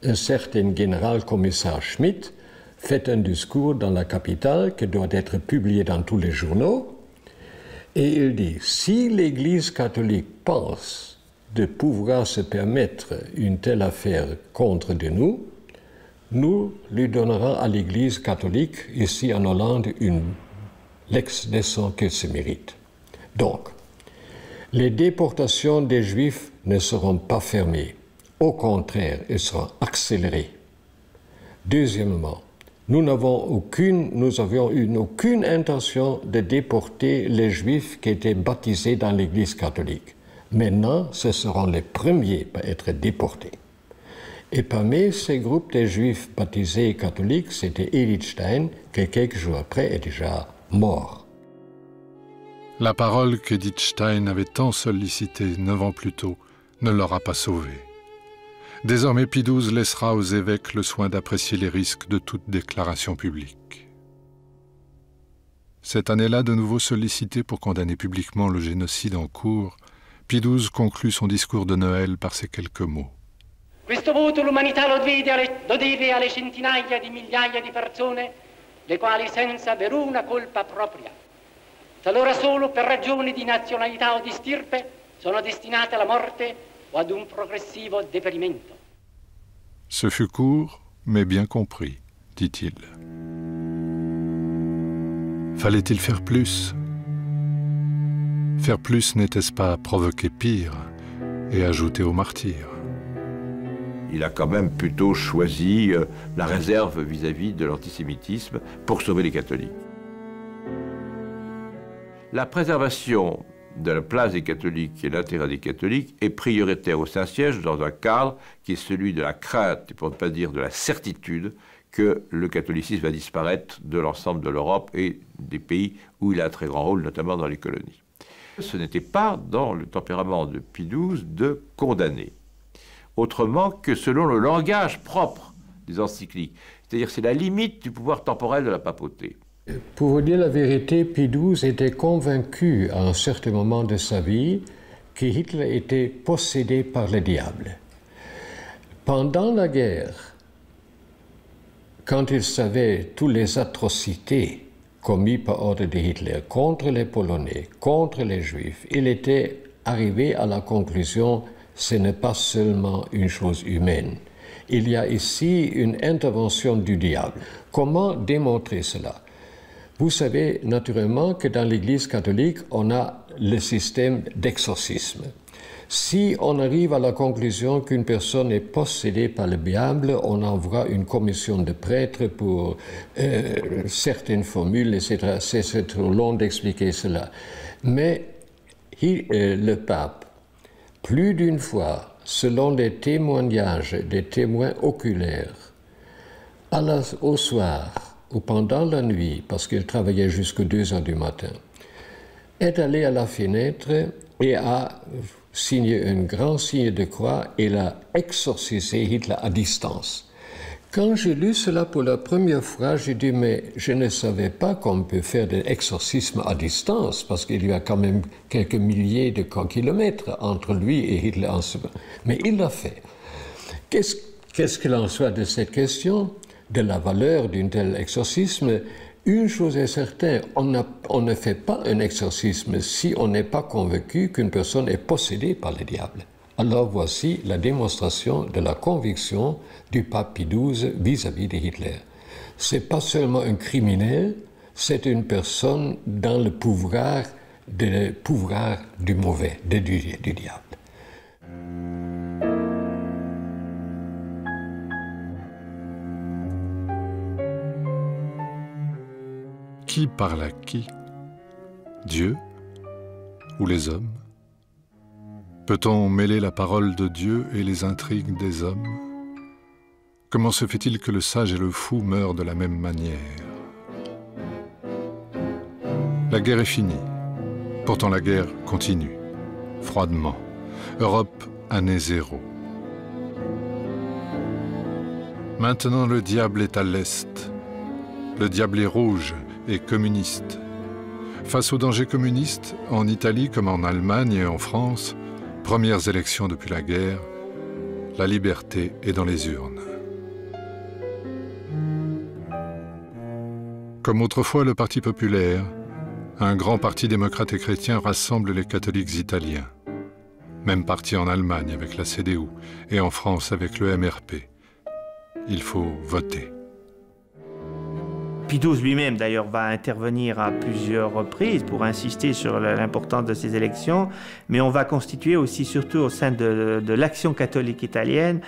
un certain général-commissaire Schmidt, fait un discours dans la capitale qui doit être publié dans tous les journaux. Et il dit, si l'Église catholique pense de pouvoir se permettre une telle affaire contre de nous lui donnerons à l'Église catholique, ici en Hollande, une leçon qu'elle se mérite. Donc, les déportations des Juifs ne seront pas fermées. Au contraire, elles seront accélérées. Deuxièmement, nous avions eu aucune intention de déporter les Juifs qui étaient baptisés dans l'Église catholique. Maintenant, ce seront les premiers à être déportés. Et parmi ces groupes de Juifs baptisés catholiques, c'était Edith Stein, qui quelques jours après est déjà mort. La parole qu'Edith Stein avait tant sollicitée 9 ans plus tôt ne l'aura pas sauvée. Désormais, Pie XII laissera aux évêques le soin d'apprécier les risques de toute déclaration publique. Cette année-là, de nouveau sollicité pour condamner publiquement le génocide en cours, Pie XII conclut son discours de Noël par ces quelques mots. Questo voto l'umanità lo deve alle centinaia di migliaia di persone, le quali senza veruna colpa propria, talora solo per ragioni di nazionalità o di stirpe, sono destinate alla morte o ad un progressivo deperimento. Ce fut court, mais bien compris, dit-il. Fallait-il faire plus? Faire plus n'était-ce pas provoquer pire et ajouter aux martyrs? Il a quand même plutôt choisi la réserve vis-à-vis de l'antisémitisme pour sauver les catholiques. La préservation de la place des catholiques et l'intérêt des catholiques est prioritaire au Saint-Siège dans un cadre qui est celui de la crainte, pour ne pas dire de la certitude, que le catholicisme va disparaître de l'ensemble de l'Europe et des pays où il a un très grand rôle, notamment dans les colonies. Ce n'était pas dans le tempérament de Pie XII de condamner, autrement que selon le langage propre des encycliques. C'est-à-dire c'est la limite du pouvoir temporel de la papauté. Pour vous dire la vérité, Pie XII était convaincu à un certain moment de sa vie que Hitler était possédé par le diable. Pendant la guerre, quand il savait toutes les atrocités commises par ordre de Hitler contre les Polonais, contre les Juifs, il était arrivé à la conclusion ce n'est pas seulement une chose humaine. Il y a ici une intervention du diable. Comment démontrer cela? Vous savez naturellement que dans l'Église catholique, on a le système d'exorcisme. Si on arrive à la conclusion qu'une personne est possédée par le diable, on envoie une commission de prêtres pour certaines formules, etc. C'est trop long d'expliquer cela. Mais le pape, plus d'une fois, selon des témoignages des témoins oculaires, au soir ou pendant la nuit, parce qu'il travaillait jusqu'à 2 heures du matin, est allé à la fenêtre et a signé un grand signe de croix et l'a exorcisé Hitler à distance. Quand j'ai lu cela pour la première fois, j'ai dit, mais je ne savais pas qu'on peut faire des exorcismes à distance, parce qu'il y a quand même quelques milliers de kilomètres entre lui et Hitler en ce moment. Mais il l'a fait. Qu'est-ce qu'il en soit de cette question, de la valeur d'un tel exorcisme? Une chose est certaine, on ne fait pas un exorcisme si on n'est pas convaincu qu'une personne est possédée par le diable. Alors voici la démonstration de la conviction du pape Pie XII vis-à-vis de Hitler. Ce n'est pas seulement un criminel, c'est une personne dans le pouvoir du mauvais, du diable. Qui parle à qui? Dieu ou les hommes? Peut-on mêler la parole de Dieu et les intrigues des hommes? Comment se fait-il que le sage et le fou meurent de la même manière? La guerre est finie. Pourtant la guerre continue, froidement. Europe, année 0. Maintenant le diable est à l'est. Le diable est rouge et communiste. Face au danger communiste, en Italie comme en Allemagne et en France, premières élections depuis la guerre, la liberté est dans les urnes. Comme autrefois le Parti populaire, un grand parti démocrate et chrétien rassemble les catholiques italiens. Même parti en Allemagne avec la CDU et en France avec le MRP. Il faut voter. Pie XII lui-même, d'ailleurs, va intervenir à plusieurs reprises pour insister sur l'importance de ces élections, mais on va constituer aussi, surtout au sein de l'Action catholique italienne,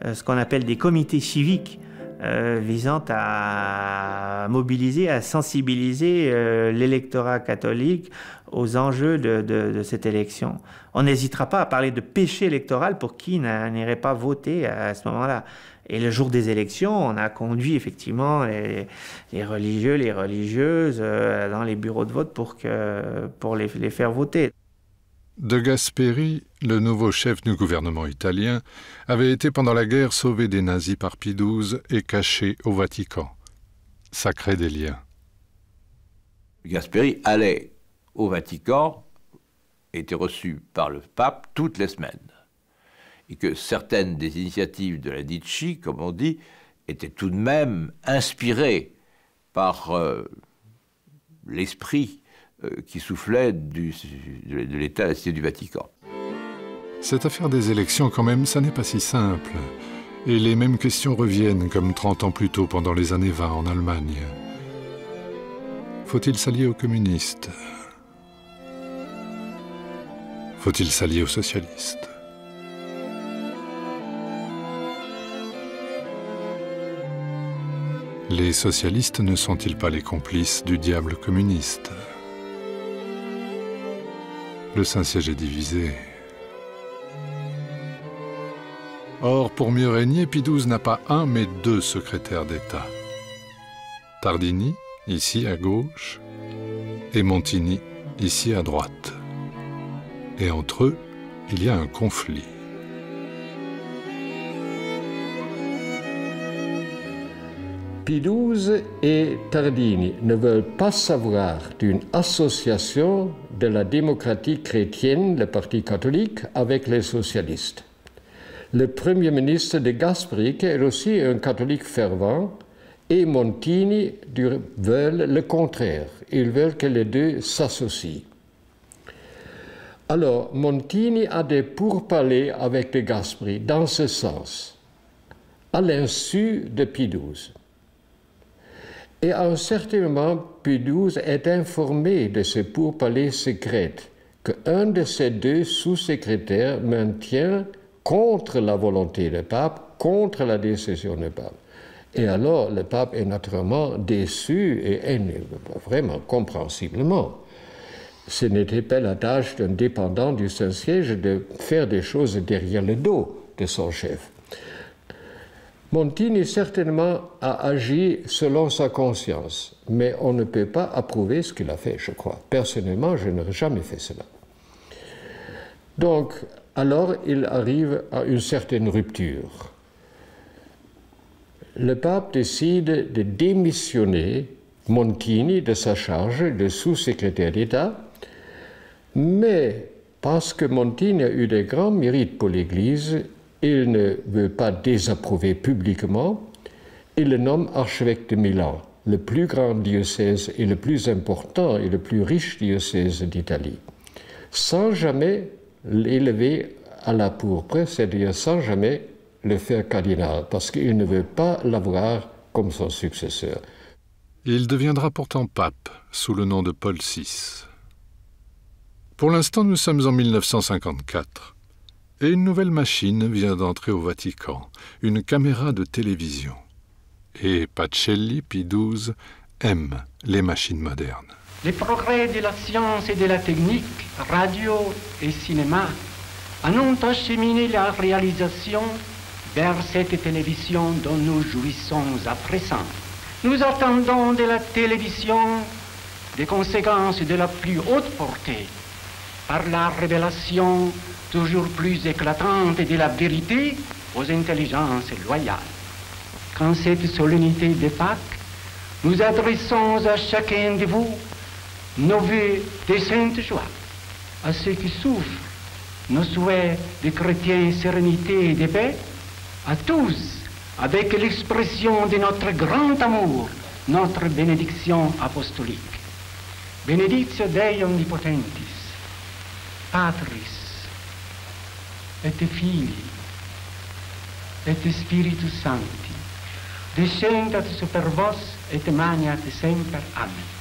ce qu'on appelle des comités civiques visant à mobiliser, à sensibiliser l'électorat catholique aux enjeux de cette élection. On n'hésitera pas à parler de péché électoral pour qui n'irait pas voter à ce moment-là. Et le jour des élections, on a conduit effectivement les religieux, les religieuses dans les bureaux de vote pour les faire voter. De Gasperi, le nouveau chef du gouvernement italien, avait été pendant la guerre sauvé des nazis par Pie XII et caché au Vatican. Ça crée des liens. Gasperi allait au Vatican, était reçu par le pape toutes les semaines. Et que certaines des initiatives de la Dici, comme on dit, étaient tout de même inspirées par l'esprit qui soufflait de l'État du Vatican. Cette affaire des élections, quand même, ça n'est pas si simple. Et les mêmes questions reviennent, comme 30 ans plus tôt, pendant les années 20 en Allemagne. Faut-il s'allier aux communistes? Faut-il s'allier aux socialistes? Les socialistes ne sont-ils pas les complices du diable communiste? Le Saint-Siège est divisé. Or, pour mieux régner, Pie XII n'a pas un, mais 2 secrétaires d'État. Tardini, ici à gauche, et Montini, ici à droite. Et entre eux, il y a un conflit. Pie XII et Tardini ne veulent pas savoir d'une association de la démocratie chrétienne, le Parti catholique, avec les socialistes. Le Premier ministre de Gasperi, qui est aussi un catholique fervent, et Montini veulent le contraire. Ils veulent que les deux s'associent. Alors, Montini a des pourparlers avec de Gasperi dans ce sens, à l'insu de Pie XII. Et à un certain moment, Pie XII est informé de ces pourparlers secrets qu'un de ces deux sous-secrétaires maintient contre la volonté du pape, contre la décision du pape. Et alors, le pape est naturellement déçu et vraiment comprensiblement. Ce n'était pas la tâche d'un dépendant du Saint-Siège de faire des choses derrière le dos de son chef. Montini certainement a agi selon sa conscience, mais on ne peut pas approuver ce qu'il a fait, je crois. Personnellement, je n'aurais jamais fait cela. Donc, alors, il arrive à une certaine rupture. Le pape décide de démissionner Montini de sa charge de sous-secrétaire d'État, mais parce que Montini a eu de grands mérites pour l'Église, il ne veut pas désapprouver publiquement, il le nomme archevêque de Milan, le plus grand diocèse et le plus important et le plus riche diocèse d'Italie, sans jamais l'élever à la pourpre, c'est-à-dire sans jamais le faire cardinal, parce qu'il ne veut pas l'avoir comme son successeur. Il deviendra pourtant pape sous le nom de Paul VI. Pour l'instant, nous sommes en 1954. Et une nouvelle machine vient d'entrer au Vatican, une caméra de télévision. Et Pacelli, Pie XII, aime les machines modernes. Les progrès de la science et de la technique, radio et cinéma, ont acheminé la réalisation vers cette télévision dont nous jouissons à présent. Nous attendons de la télévision des conséquences de la plus haute portée par la révélation toujours plus éclatante de la vérité aux intelligences loyales. Qu'en cette solennité de Pâques, nous adressons à chacun de vous nos vœux de sainte joie, à ceux qui souffrent, nos souhaits de chrétiens, sérénité et de paix, à tous, avec l'expression de notre grand amour, notre bénédiction apostolique. Benedictio Dei Omnipotentis, Patris, et Filii, et Spiritus Sancti, descendat super vos et maniat semper. Amen.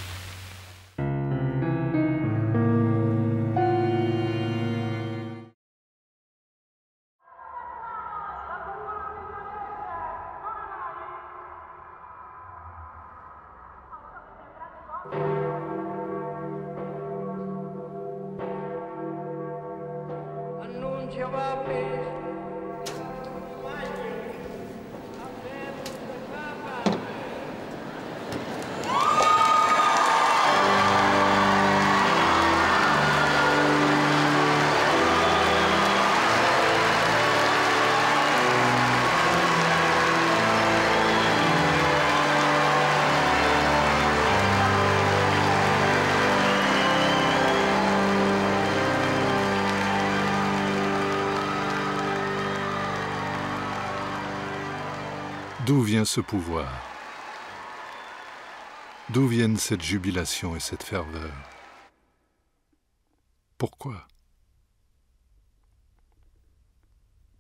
D'où vient ce pouvoir? D'où viennent cette jubilation et cette ferveur? Pourquoi?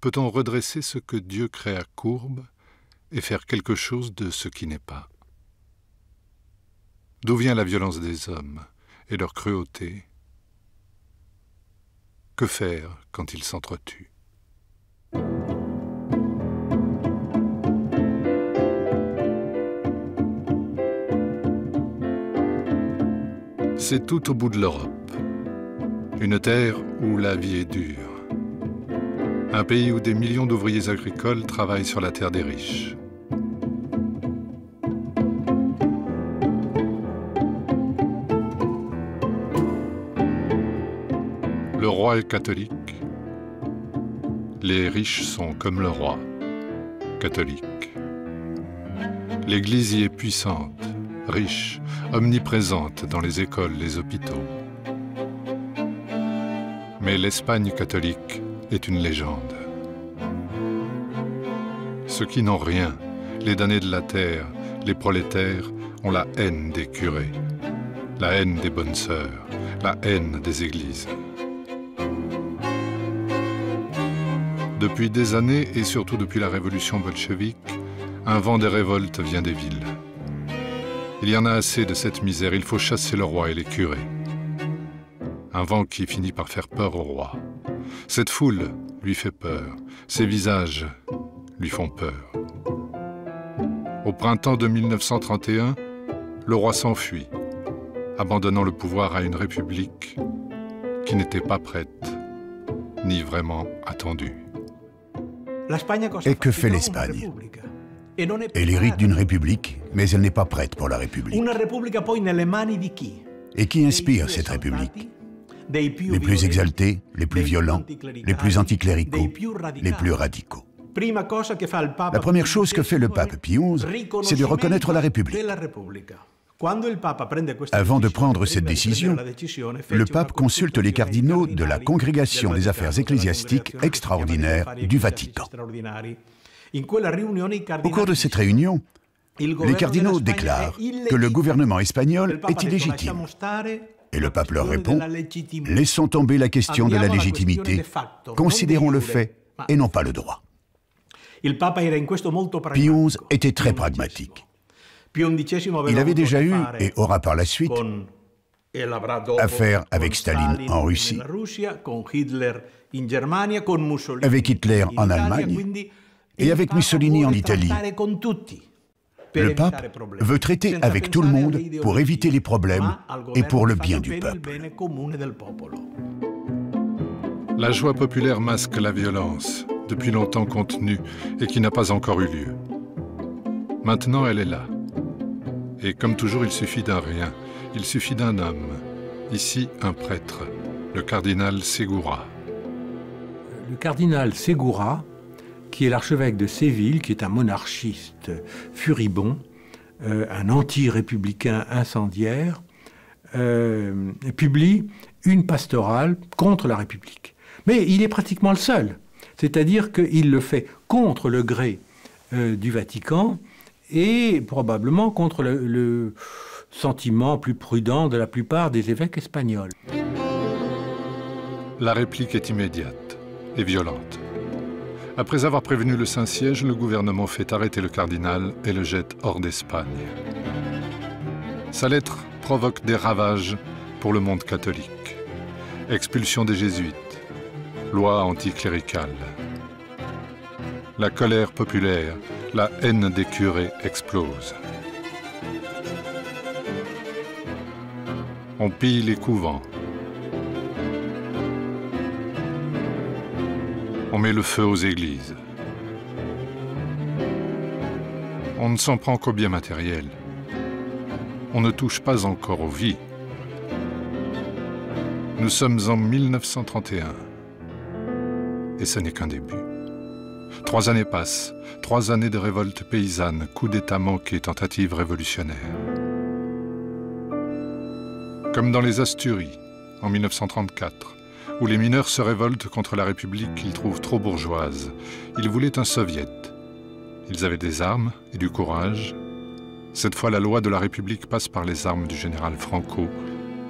Peut-on redresser ce que Dieu créa courbe et faire quelque chose de ce qui n'est pas? D'où vient la violence des hommes et leur cruauté? Que faire quand ils s'entretuent? C'est tout au bout de l'Europe. Une terre où la vie est dure. Un pays où des millions d'ouvriers agricoles travaillent sur la terre des riches. Le roi est catholique. Les riches sont comme le roi, catholique. L'Église y est puissante, riche, omniprésente dans les écoles, les hôpitaux. Mais l'Espagne catholique est une légende. Ceux qui n'ont rien, les damnés de la terre, les prolétaires, ont la haine des curés, la haine des bonnes sœurs, la haine des églises. Depuis des années, et surtout depuis la révolution bolchevique, un vent des révoltes vient des villes. Il y en a assez de cette misère, il faut chasser le roi et les curés. Un vent qui finit par faire peur au roi. Cette foule lui fait peur. Ces visages lui font peur. Au printemps de 1931, le roi s'enfuit, abandonnant le pouvoir à une république qui n'était pas prête, ni vraiment attendue. Et que fait l'Espagne? Elle hérite d'une république, mais elle n'est pas prête pour la république. Et qui inspire cette république? Les plus exaltés, les plus violents, les plus anticléricaux, les plus radicaux. La première chose que fait le pape Pie XI, c'est de reconnaître la République. Avant de prendre cette décision, le pape consulte les cardinaux de la Congrégation des affaires ecclésiastiques extraordinaires du Vatican. Au cours de cette réunion, les cardinaux déclarent que le gouvernement espagnol est illégitime. Et le pape leur répond, « Laissons tomber la question de la légitimité, considérons le fait et non pas le droit. » Pie XI était très pragmatique. Il avait déjà eu, et aura par la suite, affaire avec Staline en Russie, avec Hitler en Allemagne et avec Mussolini en Italie. Le pape veut traiter avec tout le monde pour éviter les problèmes et pour le bien du peuple. La joie populaire masque la violence, depuis longtemps contenue et qui n'a pas encore eu lieu. Maintenant, elle est là. Et comme toujours, il suffit d'un rien, il suffit d'un homme. Ici, un prêtre, le cardinal Segura. Le cardinal Segura, qui est l'archevêque de Séville, qui est un monarchiste furibond, un anti-républicain incendiaire, publie une pastorale contre la République. Mais il est pratiquement le seul. C'est-à-dire qu'il le fait contre le gré du Vatican et probablement contre le sentiment plus prudent de la plupart des évêques espagnols. La réplique est immédiate et violente. Après avoir prévenu le Saint-Siège, le gouvernement fait arrêter le cardinal et le jette hors d'Espagne. Sa lettre provoque des ravages pour le monde catholique. Expulsion des jésuites, loi anticléricale. La colère populaire, la haine des curés explose. On pille les couvents. On met le feu aux églises. On ne s'en prend qu'aux biens matériels. On ne touche pas encore aux vies. Nous sommes en 1931. Et ce n'est qu'un début. 3 années passent, 3 années de révolte paysanne, coups d'État manqués, tentatives révolutionnaires. Comme dans les Asturies, en 1934, où les mineurs se révoltent contre la République qu'ils trouvent trop bourgeoise. Ils voulaient un soviet. Ils avaient des armes et du courage. Cette fois, la loi de la République passe par les armes du général Franco,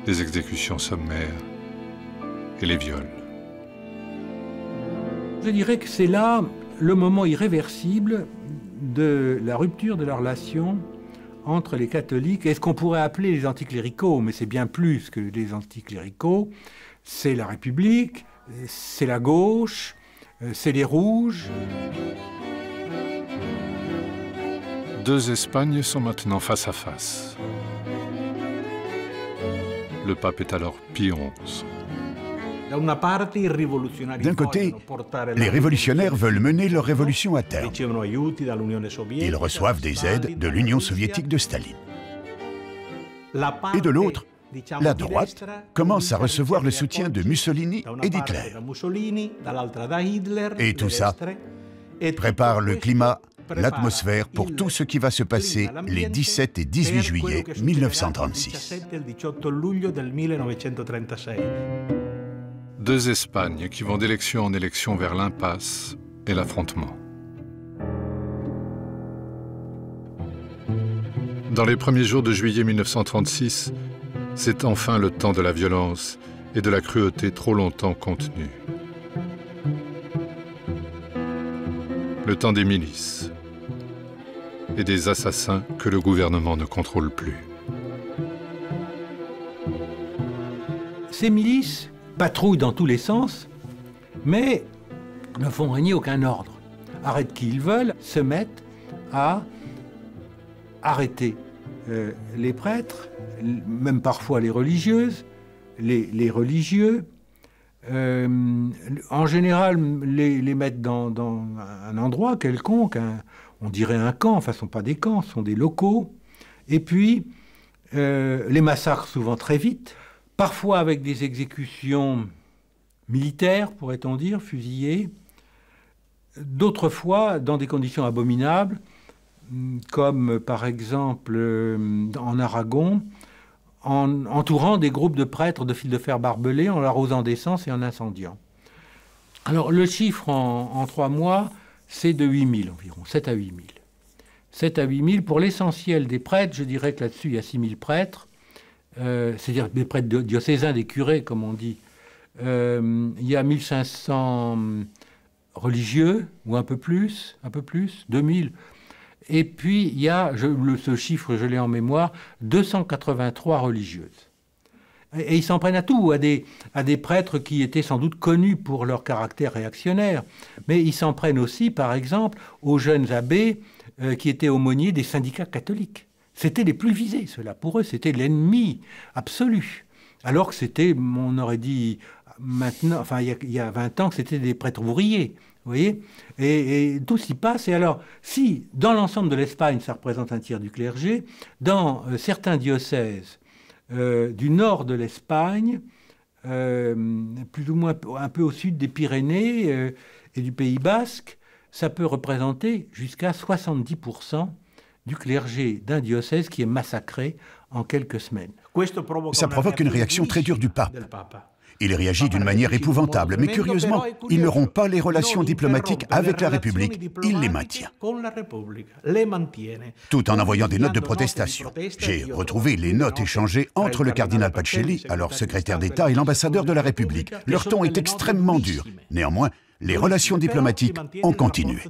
les exécutions sommaires et les viols. Je dirais que c'est là le moment irréversible de la rupture de la relation entre les catholiques et ce qu'on pourrait appeler les anticléricaux, mais c'est bien plus que les anticléricaux. C'est la République, c'est la gauche, c'est les rouges. 2 Espagnes sont maintenant face à face. Le pape est alors Pie XI. D'un côté, les révolutionnaires veulent mener leur révolution à terme. Ils reçoivent des aides de l'Union soviétique de Staline. Et de l'autre, la droite commence à recevoir le soutien de Mussolini et d'Hitler. Et tout ça prépare le climat, l'atmosphère pour tout ce qui va se passer les 17 et 18 juillet 1936. 2 Espagnes qui vont d'élection en élection vers l'impasse et l'affrontement. Dans les premiers jours de juillet 1936, c'est enfin le temps de la violence et de la cruauté trop longtemps contenue. Le temps des milices et des assassins que le gouvernement ne contrôle plus. Ces milices patrouillent dans tous les sens, mais ne font régner aucun ordre. Arrêtent qui ils veulent, se mettent à arrêter les prêtres, même parfois les religieuses, les religieux. En général, les mettent dans un endroit quelconque, on dirait un camp, enfin ce ne sont pas des camps, ce sont des locaux. Et puis, les massacrent souvent très vite, parfois avec des exécutions militaires, pourrait-on dire, fusillées, d'autres fois dans des conditions abominables, comme par exemple en Aragon, en entourant des groupes de prêtres de fil de fer barbelés, en l'arrosant d'essence et en incendiant. Alors le chiffre en 3 mois, c'est de 8 000 environ, 7 à 8 000. 7 à 8 000 pour l'essentiel des prêtres, je dirais que là-dessus il y a 6 000 prêtres, c'est-à-dire des prêtres diocésains, des curés comme on dit. Il y a 1500 religieux, ou un peu plus, 2000. Et puis, il y a, ce chiffre, je l'ai en mémoire, 283 religieuses. Et ils s'en prennent à tout, à des prêtres qui étaient sans doute connus pour leur caractère réactionnaire. Mais ils s'en prennent aussi, par exemple, aux jeunes abbés qui étaient aumôniers des syndicats catholiques. C'étaient les plus visés, ceux-là. Pour eux, c'était l'ennemi absolu. Alors que c'était, on aurait dit maintenant, enfin, il y a 20 ans, que c'était des prêtres ouvriers. Vous voyez, et tout s'y passe. Et alors, si dans l'ensemble de l'Espagne, ça représente un tiers du clergé, dans certains diocèses du nord de l'Espagne, plus ou moins un peu au sud des Pyrénées et du Pays Basque, ça peut représenter jusqu'à 70% du clergé d'un diocèse qui est massacré en quelques semaines. Ça provoque une réaction très dure du pape. Il réagit d'une manière épouvantable, mais curieusement, il ne rompt pas les relations diplomatiques avec la République, il les maintient. Tout en envoyant des notes de protestation. J'ai retrouvé les notes échangées entre le cardinal Pacelli, alors secrétaire d'État, et l'ambassadeur de la République. Leur ton est extrêmement dur. Néanmoins, les relations diplomatiques ont continué.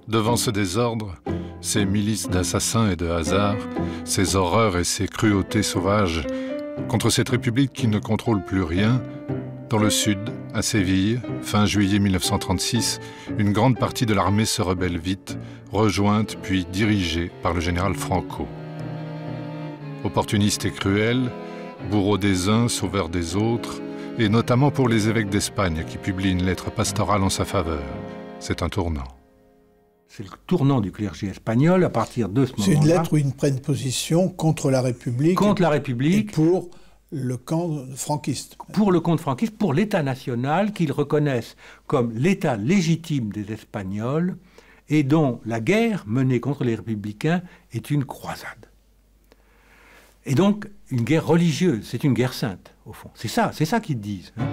Devant ce désordre, ces milices d'assassins et de hasards, ces horreurs et ces cruautés sauvages, contre cette république qui ne contrôle plus rien, dans le sud, à Séville, fin juillet 1936, une grande partie de l'armée se rebelle vite, rejointe puis dirigée par le général Franco. Opportuniste et cruel, bourreau des uns, sauveur des autres, et notamment pour les évêques d'Espagne qui publient une lettre pastorale en sa faveur. C'est un tournant. C'est le tournant du clergé espagnol à partir de ce moment-là. C'est une lettre où ils prennent position contre la République. Contre la République. Et pour le camp franquiste. Pour le camp franquiste, pour l'État national qu'ils reconnaissent comme l'État légitime des Espagnols et dont la guerre menée contre les républicains est une croisade. Et donc, une guerre religieuse, c'est une guerre sainte, au fond. C'est ça qu'ils disent. Hein.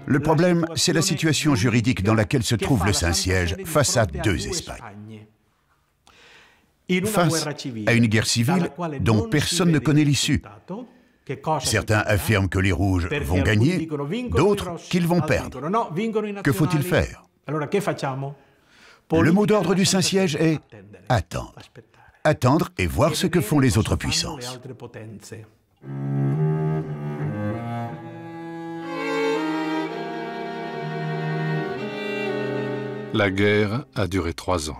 Le problème, c'est la situation juridique dans laquelle se trouve le Saint-Siège face à deux Espagnes. Face à une guerre civile dont personne ne connaît l'issue. Certains affirment que les Rouges vont gagner, d'autres qu'ils vont perdre. Que faut-il faire? Le mot d'ordre du Saint-Siège est « attendre ». Attendre et voir ce que font les autres puissances. La guerre a duré 3 ans.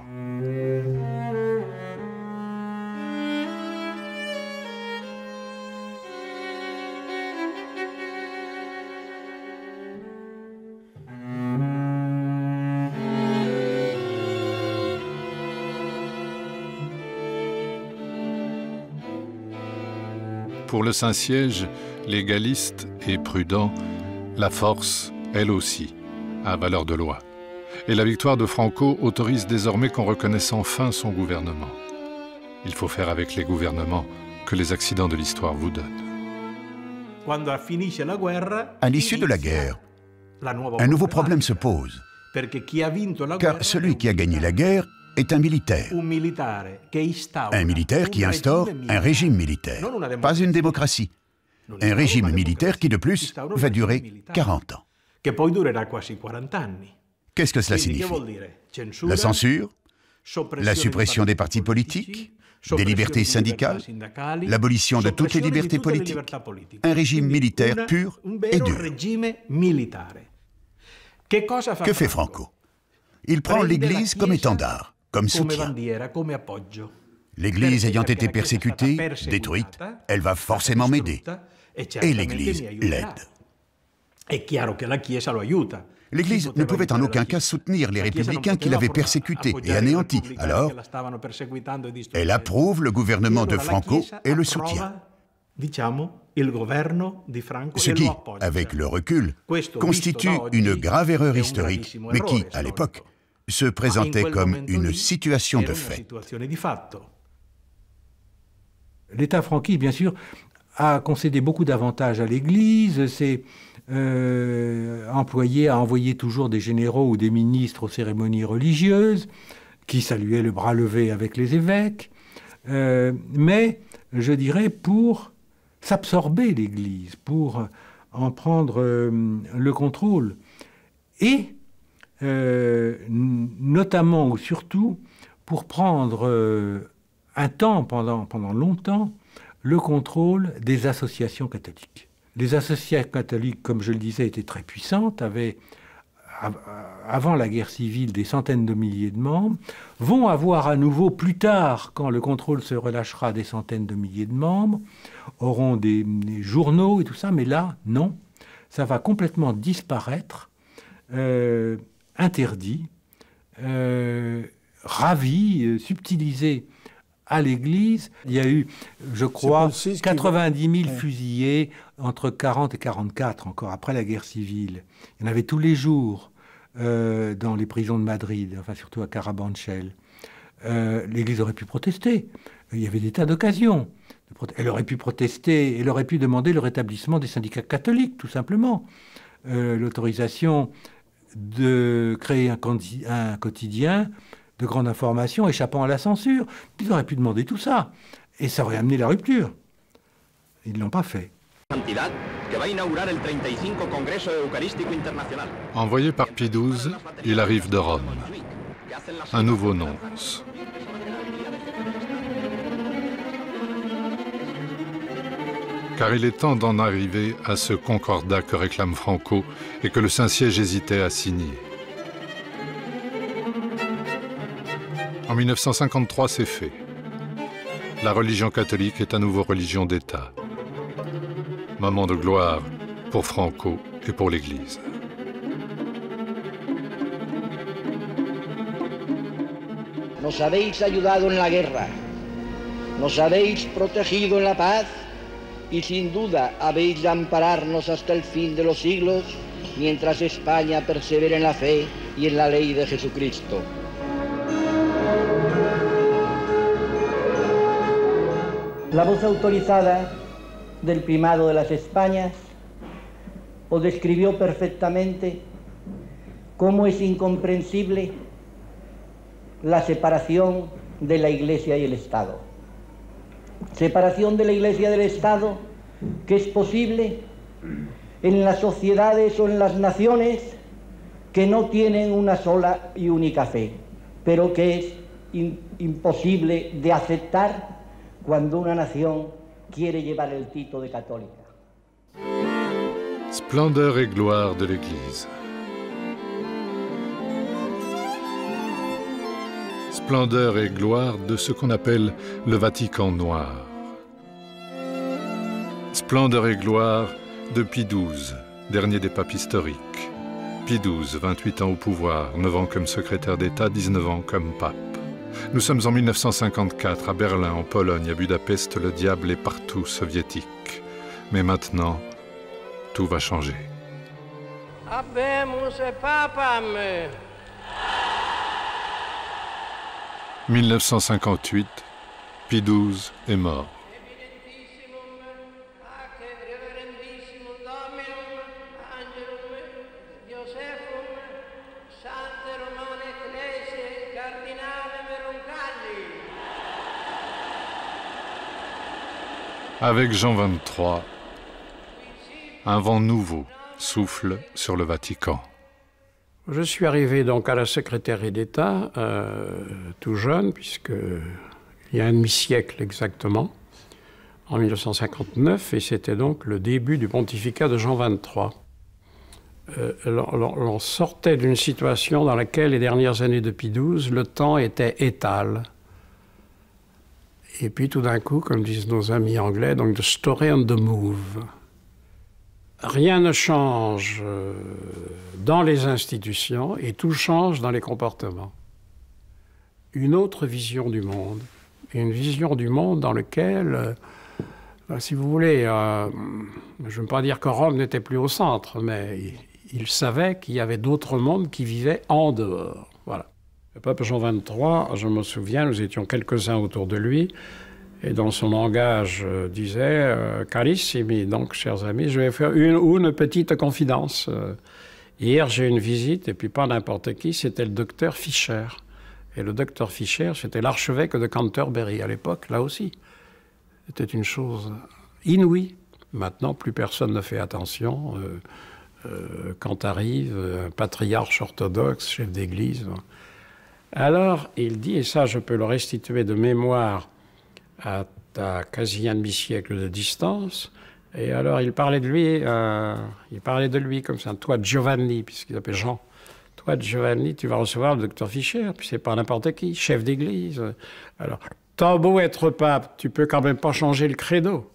Pour le Saint-Siège, les galistes et prudents, la force, elle aussi, a valeur de loi. Et la victoire de Franco autorise désormais qu'on reconnaisse enfin son gouvernement. Il faut faire avec les gouvernements que les accidents de l'histoire vous donnent. À l'issue de la guerre, un nouveau problème se pose, car celui qui a gagné la guerre est un militaire. Un militaire qui instaure un régime militaire, pas une démocratie. Un régime militaire qui, de plus, va durer 40 ans. Qu'est-ce que cela signifie? La censure, la suppression des partis politiques, des libertés syndicales, l'abolition de toutes les libertés politiques, un régime militaire pur et dur. Que fait Franco? Il prend l'Église comme étendard, comme soutien. L'Église ayant été persécutée, détruite, elle va forcément m'aider. Et l'Église l'aide. L'Église ne pouvait en aucun cas soutenir les républicains qui l'avaient persécuté et anéanti. Alors, elle approuve le gouvernement de Franco et le soutient. Ce qui, avec le recul, constitue une grave erreur historique, mais qui, à l'époque, se présentait comme une situation de fait. L'État franquiste, bien sûr, a concédé beaucoup d'avantages à l'Église, s'est employé à envoyer toujours des généraux ou des ministres aux cérémonies religieuses, qui saluaient le bras levé avec les évêques, mais, je dirais, pour s'absorber l'Église, pour en prendre le contrôle, et notamment ou surtout pour prendre un temps, pendant longtemps, le contrôle des associations catholiques. Les associations catholiques, comme je le disais, étaient très puissantes, avaient, avant la guerre civile, des centaines de milliers de membres, vont avoir à nouveau plus tard, quand le contrôle se relâchera, des centaines de milliers de membres, auront des journaux et tout ça, mais là, non, ça va complètement disparaître, interdit, ravi, subtilisé à l'Église. Il y a eu, je crois, 90 000 fusillés entre 40 et 44, encore après la guerre civile. Il y en avait tous les jours dans les prisons de Madrid, enfin surtout à Carabanchel. L'Église aurait pu protester. Il y avait des tas d'occasions. Elle aurait pu protester, elle aurait pu demander le rétablissement des syndicats catholiques, tout simplement. L'autorisation de créer un quotidien de grande information échappant à la censure. Ils auraient pu demander tout ça. Et ça aurait amené la rupture. Ils ne l'ont pas fait. Envoyé par Pie XII, il arrive de Rome. Un nouveau nonce. Car il est temps d'en arriver à ce concordat que réclame Franco et que le Saint-Siège hésitait à signer. En 1953, c'est fait. La religion catholique est à nouveau religion d'État. Moment de gloire pour Franco et pour l'Église. Nos habéis ayudado en la guerra, nos habéis protegido en la paz y sin duda habéis de ampararnos hasta el fin de los siglos mientras España persevere en la fe y en la ley de Jesucristo. La voz autorizada del primado de las Españas os describió perfectamente cómo es incomprensible la separación de la Iglesia y el Estado. Separación de la Iglesia y del Estado que es posible en las sociedades o en las naciones que no tienen una sola y única fe, pero que es imposible de aceptar cuando una nación quiere llevar el título de católica. Splendeur et gloire de l'Église. Splendeur et gloire de ce qu'on appelle le Vatican noir. Splendeur et gloire de Pie XII, dernier des papes historiques. Pie XII, 28 ans au pouvoir, 9 ans comme secrétaire d'État, 19 ans comme pape. Nous sommes en 1954, à Berlin, en Pologne, à Budapest, le diable est partout soviétique. Mais maintenant, tout va changer. Habemus papam. 1958, Pie XII est mort. Avec Jean XXIII, un vent nouveau souffle sur le Vatican. Je suis arrivé donc à la secrétaire d'État, tout jeune, puisque il y a un demi-siècle exactement, en 1959, et c'était donc le début du pontificat de Jean XXIII. On sortait d'une situation dans laquelle, les dernières années de Pie XII, le temps était étal. Et puis tout d'un coup, comme disent nos amis anglais, donc the story on the move. Rien ne change dans les institutions et tout change dans les comportements. Une autre vision du monde, et une vision du monde dans laquelle, si vous voulez, je ne veux pas dire que Rome n'était plus au centre, mais il savait qu'il y avait d'autres mondes qui vivaient en dehors. Voilà. Le pape Jean XXIII, je me souviens, nous étions quelques-uns autour de lui, et dans son langage disait « Carissimi », donc, chers amis, je vais faire une petite confidence. Hier, j'ai eu une visite, et puis pas n'importe qui, c'était le docteur Fischer. Et le docteur Fischer, c'était l'archevêque de Canterbury à l'époque, là aussi. C'était une chose inouïe. Maintenant, plus personne ne fait attention. Quand arrive un patriarche orthodoxe, chef d'église. Alors, il dit, et ça je peux le restituer de mémoire à quasi un demi-siècle de distance, et alors il parlait de lui comme ça, toi Giovanni, puisqu'il s'appelait Jean, toi Giovanni, tu vas recevoir le docteur Fischer, puis c'est pas n'importe qui, chef d'église. Alors, t'as beau être pape, tu peux quand même pas changer le credo.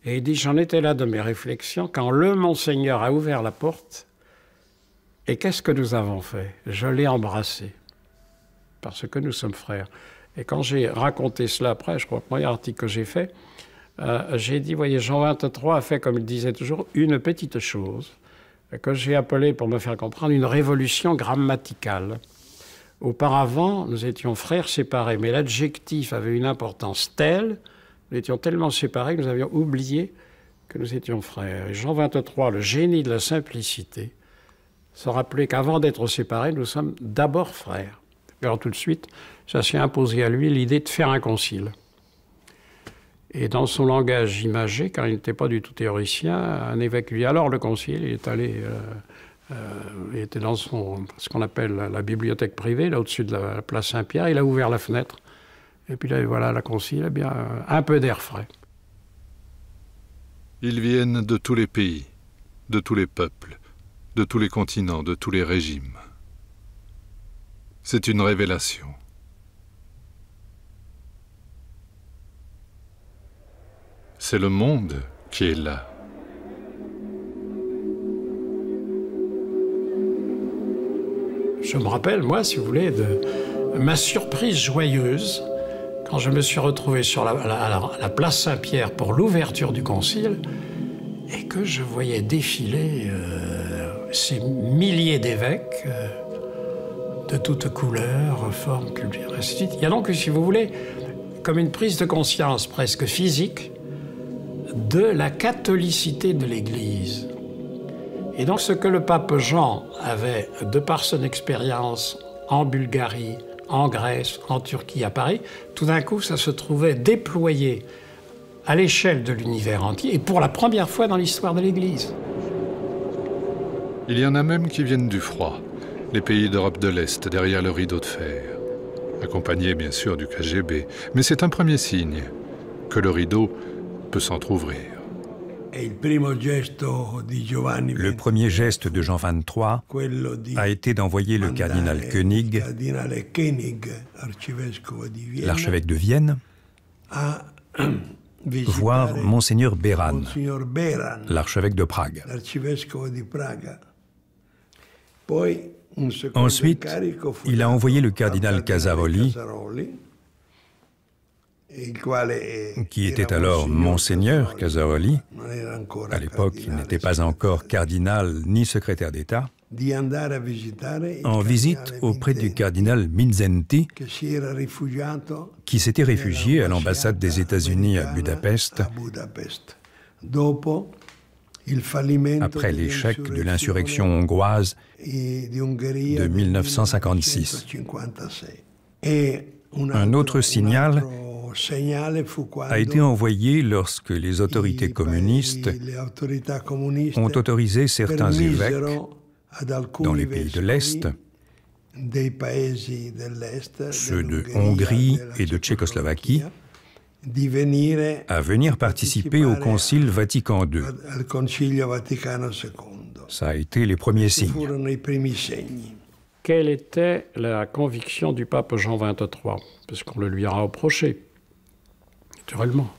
Et il dit, j'en étais là de mes réflexions quand le Monseigneur a ouvert la porte, et qu'est-ce que nous avons fait? Je l'ai embrassé, parce que nous sommes frères. Et quand j'ai raconté cela après, je crois que le premier article que j'ai fait, j'ai dit, voyez, Jean XXIII a fait, comme il disait toujours, une petite chose que j'ai appelée, pour me faire comprendre, une révolution grammaticale. Auparavant, nous étions frères séparés, mais l'adjectif avait une importance telle, nous étions tellement séparés que nous avions oublié que nous étions frères. Et Jean XXIII, le génie de la simplicité, se rappelait qu'avant d'être séparés, nous sommes d'abord frères. Alors tout de suite, ça s'est imposé à lui l'idée de faire un concile. Et dans son langage imagé, car il n'était pas du tout théoricien, un évêque lui dit alors le concile, il est allé, il était dans ce qu'on appelle la bibliothèque privée, là au-dessus de la place Saint-Pierre, il a ouvert la fenêtre, et puis là, voilà, la concile, eh bien, un peu d'air frais. Ils viennent de tous les pays, de tous les peuples, de tous les continents, de tous les régimes. C'est une révélation. C'est le monde qui est là. Je me rappelle, moi, si vous voulez, de ma surprise joyeuse quand je me suis retrouvé sur la place Saint-Pierre pour l'ouverture du concile et que je voyais défiler ces milliers d'évêques de toutes couleurs, formes, cultures, ainsi de suite. Il y a donc, si vous voulez, comme une prise de conscience presque physique de la catholicité de l'Église. Et donc ce que le pape Jean avait, de par son expérience en Bulgarie, en Grèce, en Turquie, à Paris, tout d'un coup, ça se trouvait déployé à l'échelle de l'univers entier, et pour la première fois dans l'histoire de l'Église. Il y en a même qui viennent du froid, les pays d'Europe de l'Est, derrière le rideau de fer, accompagnés bien sûr du KGB. Mais c'est un premier signe que le rideau peut s'entrouvrir. Le premier geste de Jean XXIII a été d'envoyer le cardinal Koenig, l'archevêque de Vienne, voir Monseigneur Beran, l'archevêque de Prague. Ensuite, il a envoyé le cardinal Casaroli, qui était alors Monseigneur Casaroli. À l'époque, il n'était pas encore cardinal ni secrétaire d'État, en visite auprès du cardinal Mindszenty, qui s'était réfugié à l'ambassade des États-Unis à Budapest après l'échec de l'insurrection hongroise de 1956. Un autre signal a été envoyé lorsque les autorités communistes ont autorisé certains évêques dans les pays de l'Est, ceux de Hongrie et de Tchécoslovaquie, à venir participer au Concile Vatican II. Ça a été les premiers signes. Quelle était la conviction du pape Jean XXIII? Parce qu'on le lui a reproché, naturellement.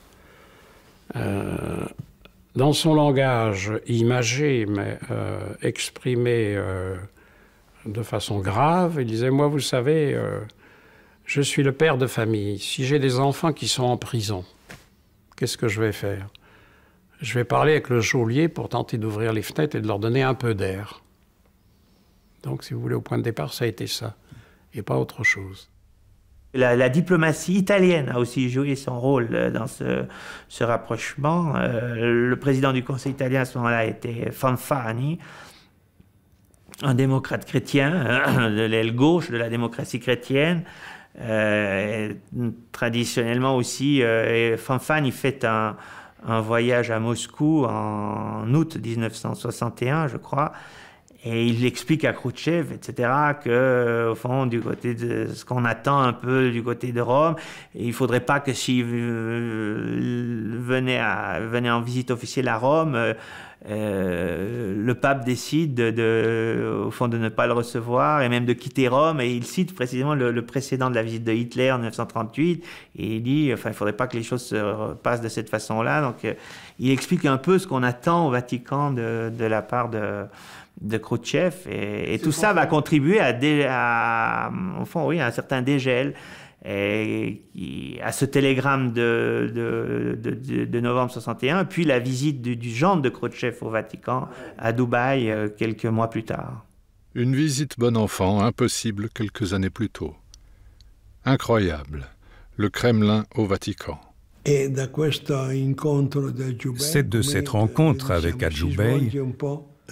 Dans son langage imagé, mais exprimé de façon grave, il disait « Moi, vous savez, je suis le père de famille. Si j'ai des enfants qui sont en prison, qu'est-ce que je vais faire? Je vais parler avec le geôlier pour tenter d'ouvrir les fenêtres et de leur donner un peu d'air. » Donc, si vous voulez, au point de départ, ça a été ça, et pas autre chose. La diplomatie italienne a aussi joué son rôle dans ce rapprochement. Le président du Conseil italien à ce moment-là était Fanfani, un démocrate chrétien, de l'aile gauche de la démocratie chrétienne. Traditionnellement aussi, Fanfani fait un voyage à Moscou en août 1961, je crois. Et il explique à Khrouchtchev, etc., que, au fond, du côté de ce qu'on attend un peu du côté de Rome, il ne faudrait pas que s'il venait en visite officielle à Rome, le pape décide au fond, de ne pas le recevoir et même de quitter Rome. Et il cite précisément le précédent de la visite de Hitler en 1938. Et il dit, enfin, il ne faudrait pas que les choses se passent de cette façon-là. Donc, il explique un peu ce qu'on attend au Vatican de la part de Khrouchtchev, et tout ça va contribuer au fond, oui, à un certain dégel, à ce télégramme de novembre 61, puis la visite du gendre de Khrouchtchev au Vatican, à Dubaï, quelques mois plus tard. Une visite bon enfant, impossible quelques années plus tôt. Incroyable, le Kremlin au Vatican. C'est de cette rencontre avec Adjoubey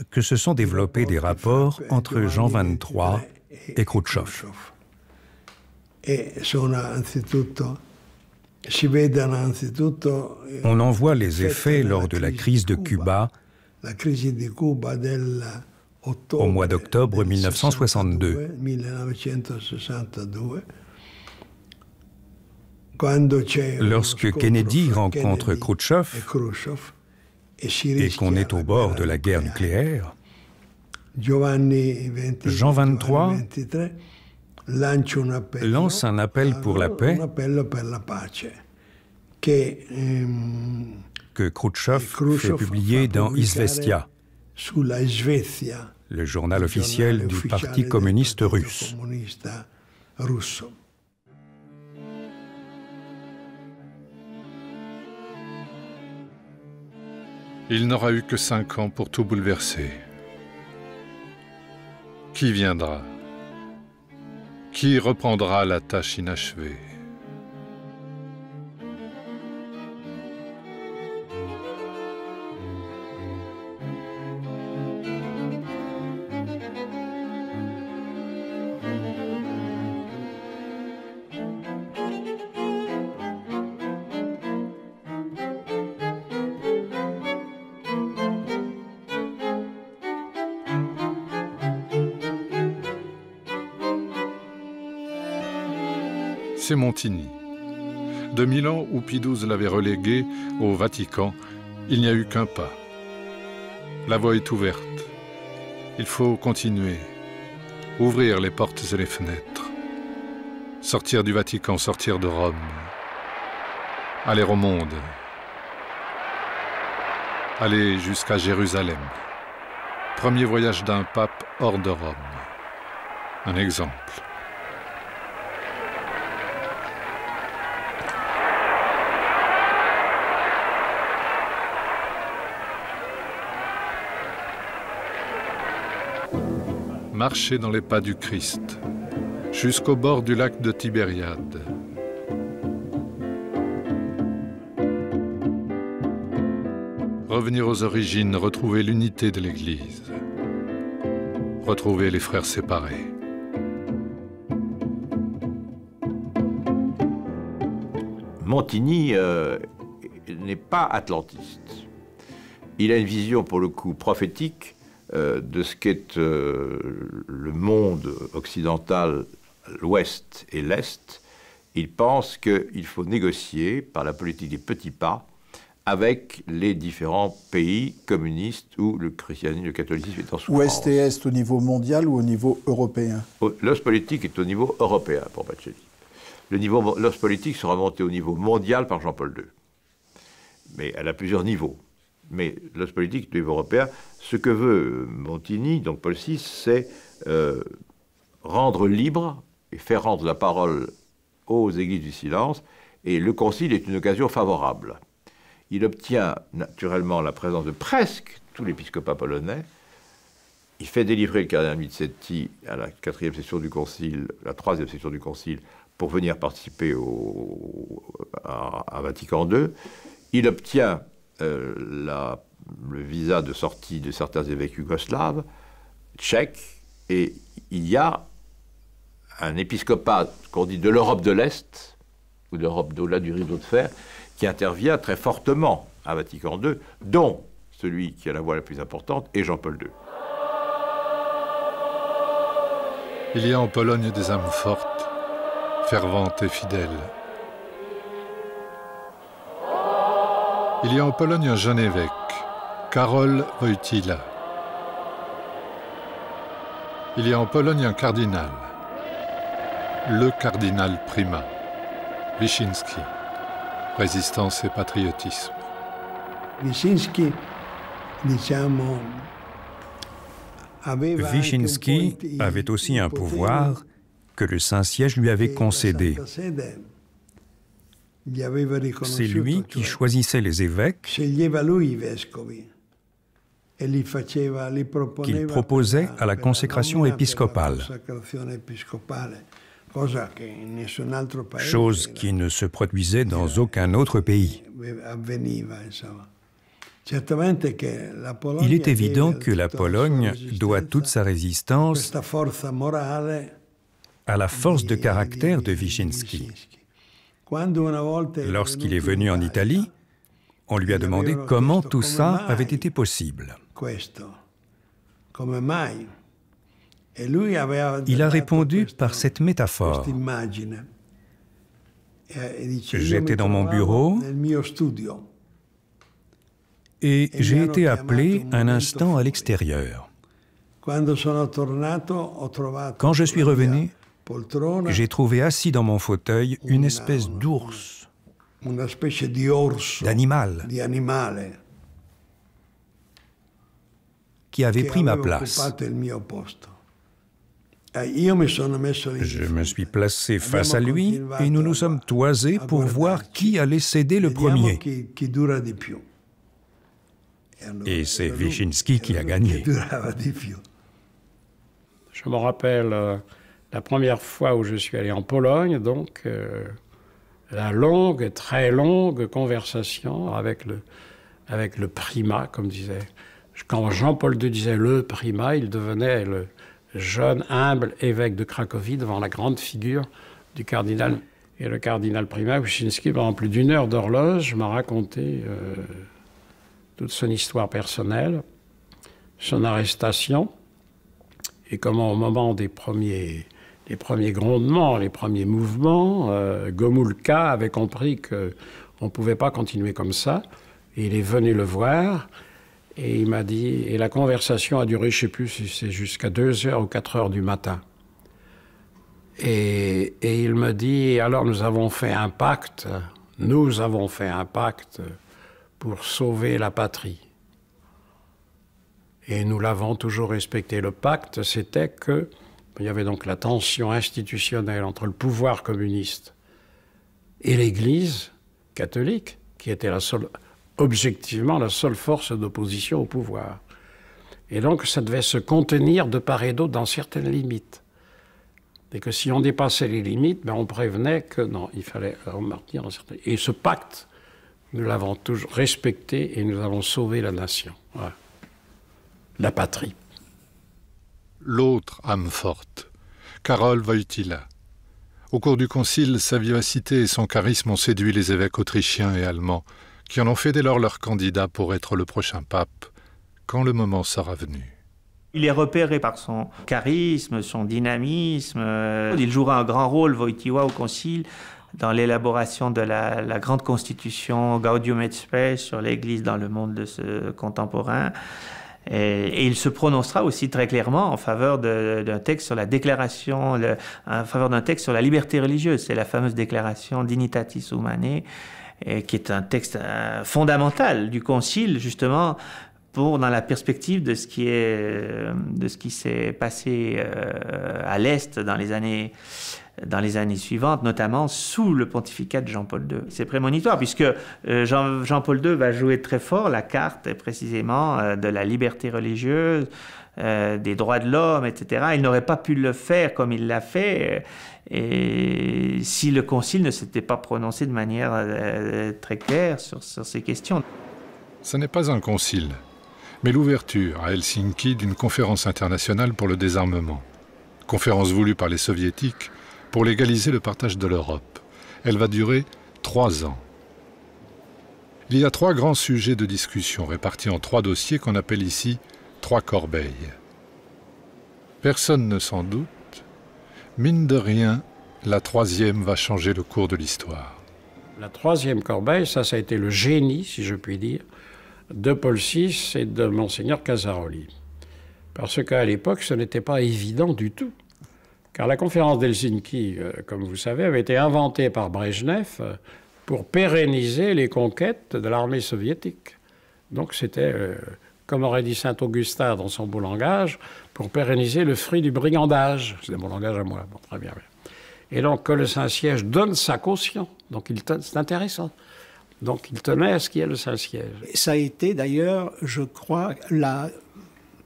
que se sont développés des rapports entre Jean XXIII et Khrouchtchev. On en voit les effets lors de la crise de Cuba au mois d'octobre 1962. Lorsque Kennedy rencontre Khrouchtchev et qu'on est au bord de la guerre nucléaire, Jean XXIII lance un appel pour la paix que Khrouchtchev fait publier dans Izvestia, le journal officiel du Parti communiste russe. Il n'aura eu que 5 ans pour tout bouleverser. Qui viendra? Qui reprendra la tâche inachevée? C'est Montigny. De Milan, où Pie XII l'avait relégué, au Vatican, il n'y a eu qu'un pas. La voie est ouverte. Il faut continuer, ouvrir les portes et les fenêtres, sortir du Vatican, sortir de Rome, aller au monde, aller jusqu'à Jérusalem. Premier voyage d'un pape hors de Rome. Un exemple. Marcher dans les pas du Christ, jusqu'au bord du lac de Tibériade. Revenir aux origines, retrouver l'unité de l'Église, retrouver les frères séparés. Montigny n'est pas atlantiste. Il a une vision, pour le coup, prophétique de ce qu'est le monde occidental, l'Ouest et l'Est. Il pense qu'il faut négocier par la politique des petits pas avec les différents pays communistes où le christianisme, le catholicisme est en souffrance. Ouest et Est au niveau mondial ou au niveau européen? L'Ostpolitik est au niveau européen pour Pacelli. L'Ostpolitik sera monté au niveau mondial par Jean-Paul II. Mais elle a plusieurs niveaux. Mais l'Ostpolitik est au niveau européen. Ce que veut Montigny, donc Paul VI, c'est rendre libre et faire rendre la parole aux églises du silence. Et le concile est une occasion favorable. Il obtient naturellement la présence de presque tout l'épiscopat polonais. Il fait délivrer le cardinal Mizzetti à la 4e session du concile, la 3e session du concile, pour venir participer à Vatican II. Il obtient le visa de sortie de certains évêques yougoslaves, tchèques, et il y a un épiscopat qu'on dit de l'Europe de l'Est, ou de l'Europe d'au-delà du rideau de fer, qui intervient très fortement à Vatican II, dont celui qui a la voix la plus importante est Jean-Paul II. Il y a en Pologne des âmes fortes, ferventes et fidèles. Il y a en Pologne un jeune évêque, Karol Wojtyła. Il y a en Pologne un cardinal, le cardinal Prima, Wyszynski, résistance et patriotisme. Wyszynski, Wyszynski avait aussi un pouvoir que le Saint-Siège lui avait concédé. C'est lui qui choisissait les évêques qu'il proposait à la consécration épiscopale, chose qui ne se produisait dans aucun autre pays. Il est évident que la Pologne doit toute sa résistance à la force de caractère de Wyszynski. Lorsqu'il est venu en Italie, on lui a demandé comment tout ça avait été possible. Il a répondu par cette métaphore. J'étais dans mon bureau et j'ai été appelé un instant à l'extérieur. Quand je suis revenu, j'ai trouvé assis dans mon fauteuil une espèce d'ours, d'animal, qui avait pris ma place. Je me suis placé face à lui et nous nous sommes toisés pour voir qui allait céder le premier. Et c'est Wyszynski qui a gagné. Je me rappelle la première fois où je suis allé en Pologne, donc la longue, très longue conversation avec le primat, comme disait. Quand Jean-Paul II disait le primat, il devenait le jeune, humble évêque de Cracovie devant la grande figure du cardinal. Et le cardinal primat, Wyszynski, pendant plus d'1 heure d'horloge, m'a raconté toute son histoire personnelle, son arrestation, et comment au moment des premiers grondements, les premiers mouvements, Gomulka avait compris qu'on ne pouvait pas continuer comme ça, et il est venu le voir, et il m'a dit, et la conversation a duré, je ne sais plus si c'est jusqu'à 2h ou 4h du matin. Et il me dit, alors nous avons fait un pacte pour sauver la patrie. Et nous l'avons toujours respecté. Le pacte, c'était que il y avait donc la tension institutionnelle entre le pouvoir communiste et l'Église catholique, qui était objectivement la seule force d'opposition au pouvoir. Et donc ça devait se contenir de part et d'autre dans certaines limites. Et que si on dépassait les limites, on prévenait que non, il fallait remarquer dans certaines... Et ce pacte, nous l'avons toujours respecté et nous avons sauvé la nation. Voilà. La patrie. L'autre âme forte, Karol Wojtyła. Au cours du concile, sa vivacité et son charisme ont séduit les évêques autrichiens et allemands, qui en ont fait dès lors leur candidat pour être le prochain pape, quand le moment sera venu. Il est repéré par son charisme, son dynamisme. Il jouera un grand rôle, Wojtyła, au concile, dans l'élaboration de la grande constitution Gaudium et Spes sur l'Église dans le monde contemporain. Et il se prononcera aussi très clairement en faveur d'un texte sur la déclaration, en faveur d'un texte sur la liberté religieuse. C'est la fameuse déclaration Dignitatis Humanae, qui est un texte fondamental du Concile, justement, dans la perspective de ce qui s'est passé à l'Est dans les années suivantes, notamment sous le pontificat de Jean-Paul II. C'est prémonitoire, puisque Jean-Paul II va jouer très fort la carte, précisément, de la liberté religieuse, des droits de l'homme, etc. Il n'aurait pas pu le faire comme il l'a fait et si le Concile ne s'était pas prononcé de manière très claire sur ces questions. Ce n'est pas un concile, mais l'ouverture à Helsinki d'une conférence internationale pour le désarmement. Conférence voulue par les soviétiques pour légaliser le partage de l'Europe. Elle va durer 3 ans. Il y a 3 grands sujets de discussion répartis en 3 dossiers qu'on appelle ici 3 corbeilles. Personne ne s'en doute, mine de rien, la 3e va changer le cours de l'histoire. La 3e corbeille, ça a été le génie, si je puis dire, de Paul VI et de Monseigneur Casaroli. Parce qu'à l'époque, ce n'était pas évident du tout. Car la conférence d'Helsinki, comme vous savez, avait été inventée par Brejnev pour pérenniser les conquêtes de l'armée soviétique. Donc c'était, comme aurait dit Saint-Augustin dans son beau langage, pour pérenniser le fruit du brigandage. C'est mon langage à moi, bon, très bien. Et donc que le Saint-Siège donne sa caution, donc c'est intéressant. Donc il tenait à ce qu'il y ait le Saint-Siège. Ça a été d'ailleurs, je crois, la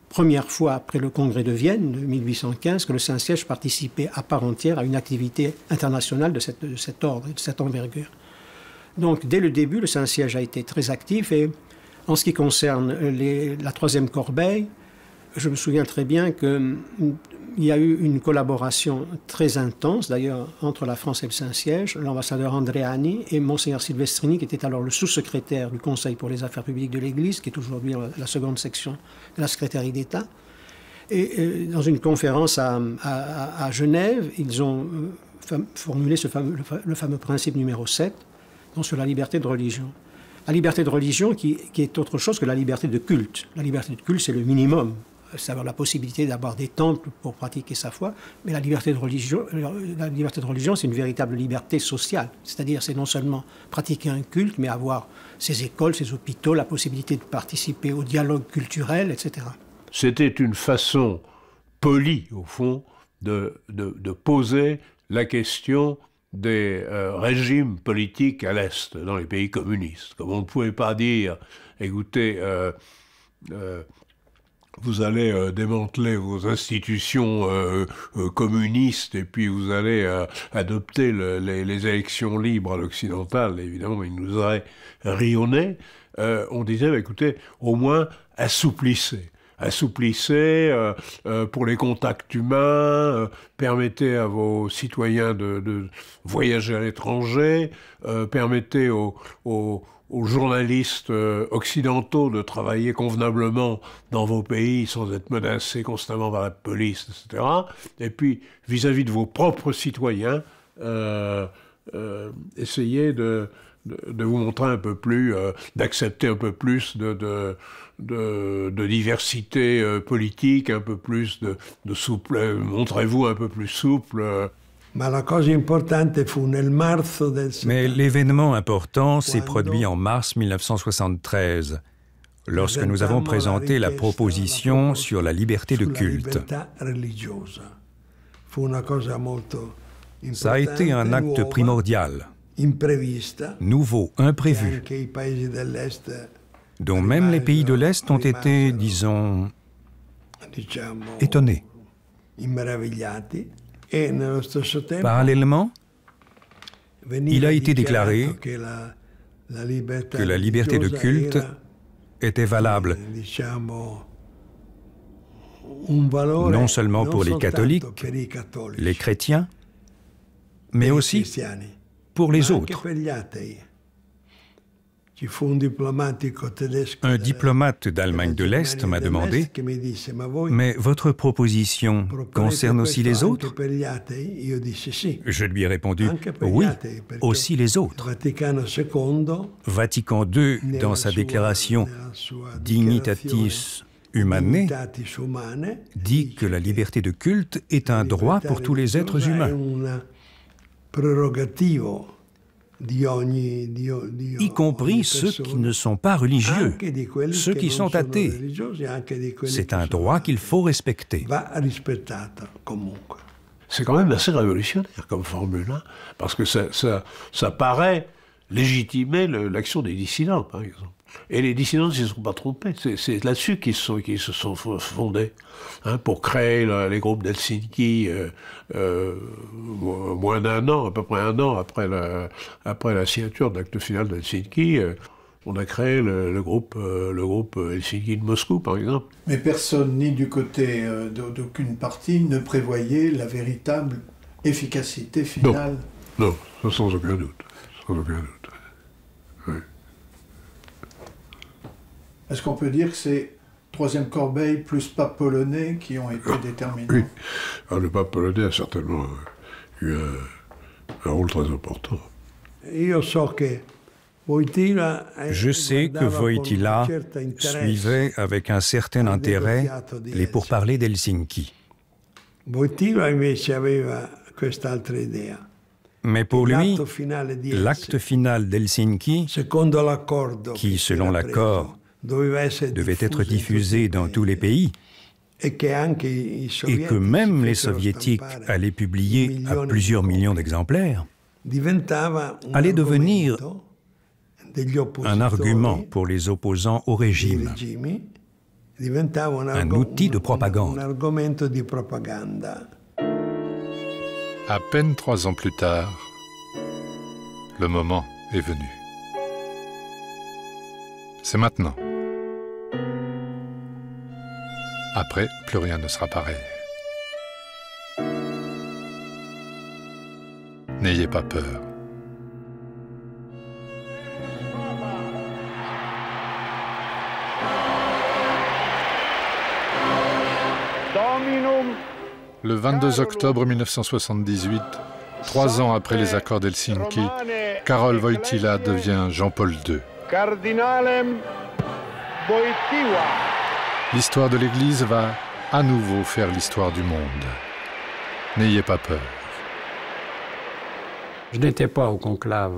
première fois après le congrès de Vienne de 1815 que le Saint-Siège participait à part entière à une activité internationale de cet ordre, de cette envergure. Donc dès le début, le Saint-Siège a été très actif et en ce qui concerne la 3e corbeille, je me souviens très bien qu'il y a eu une collaboration très intense, d'ailleurs, entre la France et le Saint-Siège, l'ambassadeur Andreani et Monseigneur Silvestrini, qui était alors le sous-secrétaire du Conseil pour les affaires publiques de l'Église, qui est aujourd'hui la seconde section de la Secrétariat d'État. Et dans une conférence à Genève, ils ont formulé le fameux principe numéro 7, donc sur la liberté de religion. La liberté de religion qui est autre chose que la liberté de culte. La liberté de culte, c'est le minimum. C'est-à-dire la possibilité d'avoir des temples pour pratiquer sa foi, mais la liberté de religion, c'est une véritable liberté sociale. C'est-à-dire, c'est non seulement pratiquer un culte, mais avoir ses écoles, ses hôpitaux, la possibilité de participer au dialogue culturel, etc. C'était une façon polie, au fond, de poser la question des régimes politiques à l'Est, dans les pays communistes. Comme on ne pouvait pas dire, écoutez, vous allez démanteler vos institutions communistes et puis vous allez adopter les élections libres à l'occidental. Évidemment, il nous aurait rionné. On disait, écoutez, au moins assouplissez. Assouplissez pour les contacts humains, permettez à vos citoyens de voyager à l'étranger, permettez aux journalistes occidentaux de travailler convenablement dans vos pays sans être menacés constamment par la police, etc. Et puis, vis-à-vis de vos propres citoyens, essayez de vous montrer un peu plus, d'accepter un peu plus de diversité politique, un peu plus de souple, montrez-vous un peu plus souple. Mais l'événement important s'est produit en mars 1973, lorsque nous avons présenté la proposition sur la liberté de culte. Ça a été un acte primordial, nouveau, imprévu, dont même les pays de l'Est ont été, disons, étonnés. Parallèlement, il a été déclaré que la liberté de culte était valable non seulement pour les catholiques, les chrétiens, mais aussi pour les autres. Un diplomate d'Allemagne de l'Est m'a demandé « Mais votre proposition concerne aussi les autres ?» Je lui ai répondu « Oui, aussi les autres. » Vatican II, dans sa déclaration « Dignitatis Humanae », dit que la liberté de culte est un droit pour tous les êtres humains, y compris ceux qui ne sont pas religieux, ceux qui sont athées. C'est un droit qu'il faut respecter. C'est quand même assez révolutionnaire comme formule, hein, parce que ça paraît légitimer l'action des dissidents, par exemple. Et les dissidents ne se sont pas trompés. C'est là-dessus qu'ils se sont fondés, hein, pour créer les groupes d'Helsinki moins d'un an, à peu près un an après la signature de l'acte final d'Helsinki. On a créé le groupe Helsinki de Moscou, par exemple. Mais personne, ni du côté d'aucune partie, ne prévoyait la véritable efficacité finale. Non, sans aucun doute. Sans aucun doute. Oui. Est-ce qu'on peut dire que c'est Troisième Corbeil plus pape polonais qui ont été déterminants? Oui. Alors, le pape polonais a certainement eu un rôle très important. Je sais que Wojtyła suivait avec un certain intérêt les pourparlers d'Helsinki. Mais pour lui, l'acte final d'Helsinki, qui, selon l'accord, devait être diffusé dans tous les pays, et que même les soviétiques allaient publier à plusieurs millions d'exemplaires, allait devenir un argument pour les opposants au régime, un outil de propagande. À peine 3 ans plus tard, le moment est venu. C'est maintenant. Après, plus rien ne sera pareil. N'ayez pas peur. Le 22 octobre 1978, 3 ans après les accords d'Helsinki, Karol Wojtyła devient Jean-Paul II. L'histoire de l'Église va à nouveau faire l'histoire du monde. N'ayez pas peur. Je n'étais pas au conclave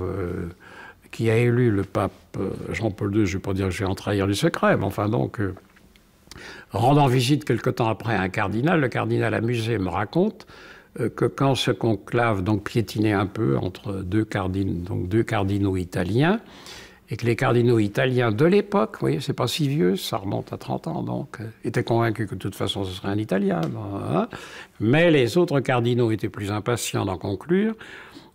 qui a élu le pape Jean-Paul II, je ne vais pas dire que je vais en trahir le secret, mais enfin donc, rendant visite quelque temps après à un cardinal, le cardinal amusé me raconte que quand ce conclave donc piétinait un peu entre deux cardinaux italiens, et que les cardinaux italiens de l'époque, vous voyez, c'est pas si vieux, ça remonte à 30 ans, donc, étaient convaincus que de toute façon ce serait un Italien. Hein, mais les autres cardinaux étaient plus impatients d'en conclure,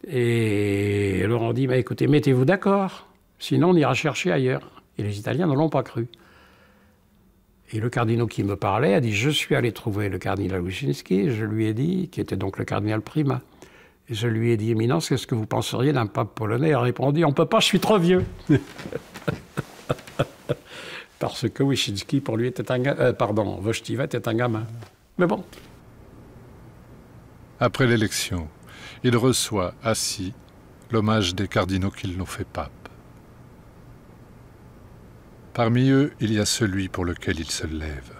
et leur ont dit, écoutez, mettez-vous d'accord, sinon on ira chercher ailleurs. Et les Italiens ne l'ont pas cru. Et le cardinal qui me parlait a dit, je suis allé trouver le cardinal Wyszynski, je lui ai dit, qui était donc le cardinal Prima, et je lui ai dit, Éminence, qu'est-ce que vous penseriez d'un pape polonais? Il a répondu, on ne peut pas, je suis trop vieux. Parce que Wyszynski, pour lui, était un Wojtyła était un gamin. Mais bon. Après l'élection, il reçoit, assis, l'hommage des cardinaux qui l'ont fait pape. Parmi eux, il y a celui pour lequel il se lève,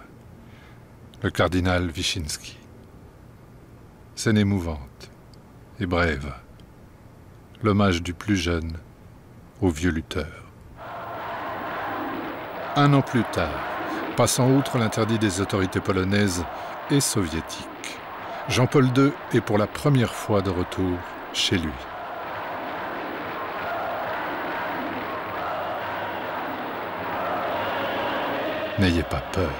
le cardinal Wyszynski. Scène émouvante et brève, l'hommage du plus jeune au vieux lutteur. 1 an plus tard, passant outre l'interdit des autorités polonaises et soviétiques, Jean-Paul II est pour la première fois de retour chez lui. N'ayez pas peur.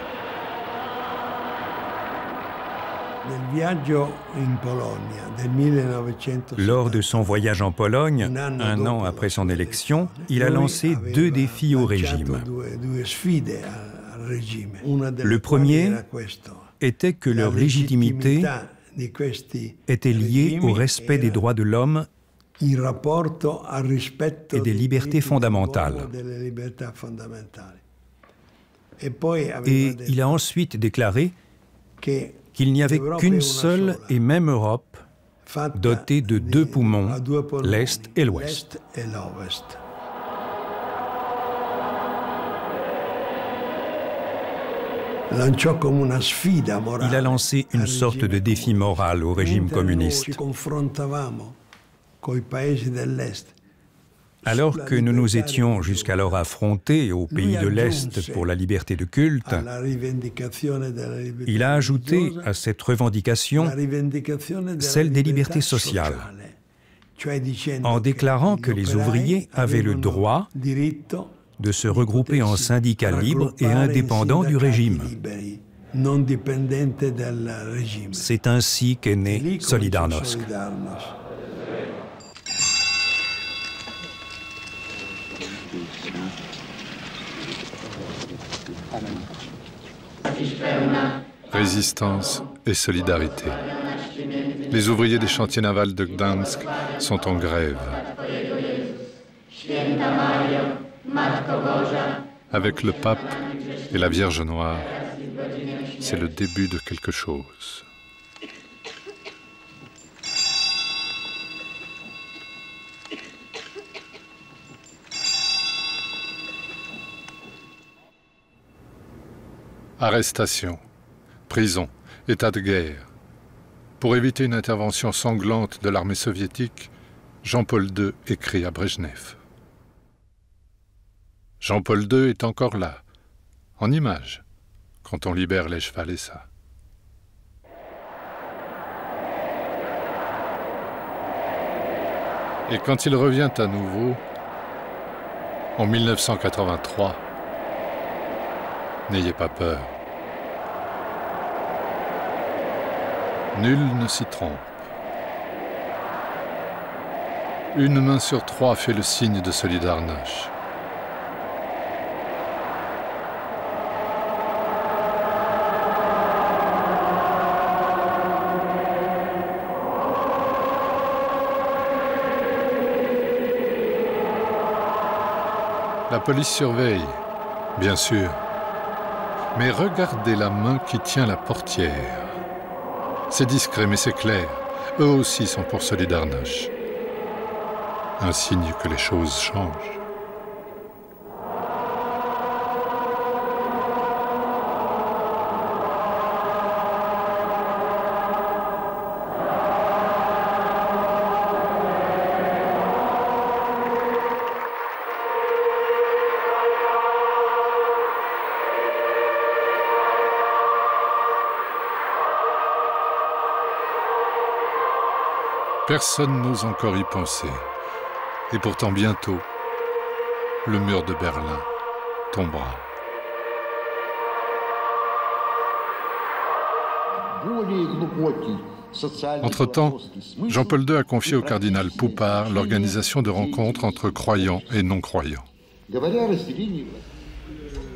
Lors de son voyage en Pologne, 1 an après son élection, il a lancé 2 défis au régime. Le premier était que leur légitimité était lié au respect des droits de l'homme et des libertés fondamentales. Et il a ensuite déclaré qu'il n'y avait qu'une seule et même Europe dotée de deux poumons, l'Est et l'Ouest. Il a lancé une sorte de défi moral au régime communiste. Alors que nous nous étions jusqu'alors affrontés aux pays de l'Est pour la liberté de culte, il a ajouté à cette revendication celle des libertés sociales, en déclarant que les ouvriers avaient le droit de se regrouper en syndicats libres et indépendants du régime. C'est ainsi qu'est né Solidarnosc. Résistance et solidarité. Les ouvriers des chantiers navals de Gdansk sont en grève. Avec le pape et la Vierge Noire, c'est le début de quelque chose. Arrestation, prison, état de guerre. Pour éviter une intervention sanglante de l'armée soviétique, Jean-Paul II écrit à Brejnev. Jean-Paul II est encore là, en image, quand on libère les Chevalessa. Et quand il revient à nouveau, en 1983, n'ayez pas peur. Nul ne s'y trompe. Une main sur trois fait le signe de Solidarnosc. La police surveille, bien sûr. Mais regardez la main qui tient la portière. C'est discret, mais c'est clair. Eux aussi sont pour Solidarnosc. Un signe que les choses changent. Personne n'ose encore y penser. Et pourtant bientôt, le mur de Berlin tombera. Entre-temps, Jean-Paul II a confié au cardinal Poupart l'organisation de rencontres entre croyants et non-croyants.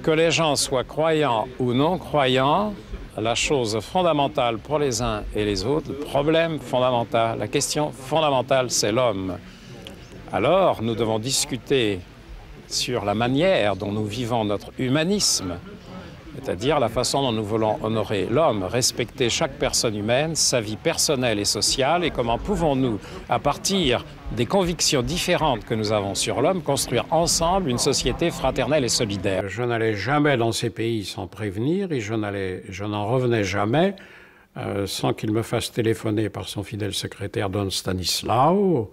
Que les gens soient croyants ou non-croyants, la chose fondamentale pour les uns et les autres, le problème fondamental, la question fondamentale, c'est l'homme. Alors, nous devons discuter sur la manière dont nous vivons notre humanisme, c'est-à-dire la façon dont nous voulons honorer l'homme, respecter chaque personne humaine, sa vie personnelle et sociale, et comment pouvons-nous, à partir des convictions différentes que nous avons sur l'homme, construire ensemble une société fraternelle et solidaire. Je n'allais jamais dans ces pays sans prévenir, et je n'en revenais jamais sans qu'il me fasse téléphoner par son fidèle secrétaire Don Stanislao,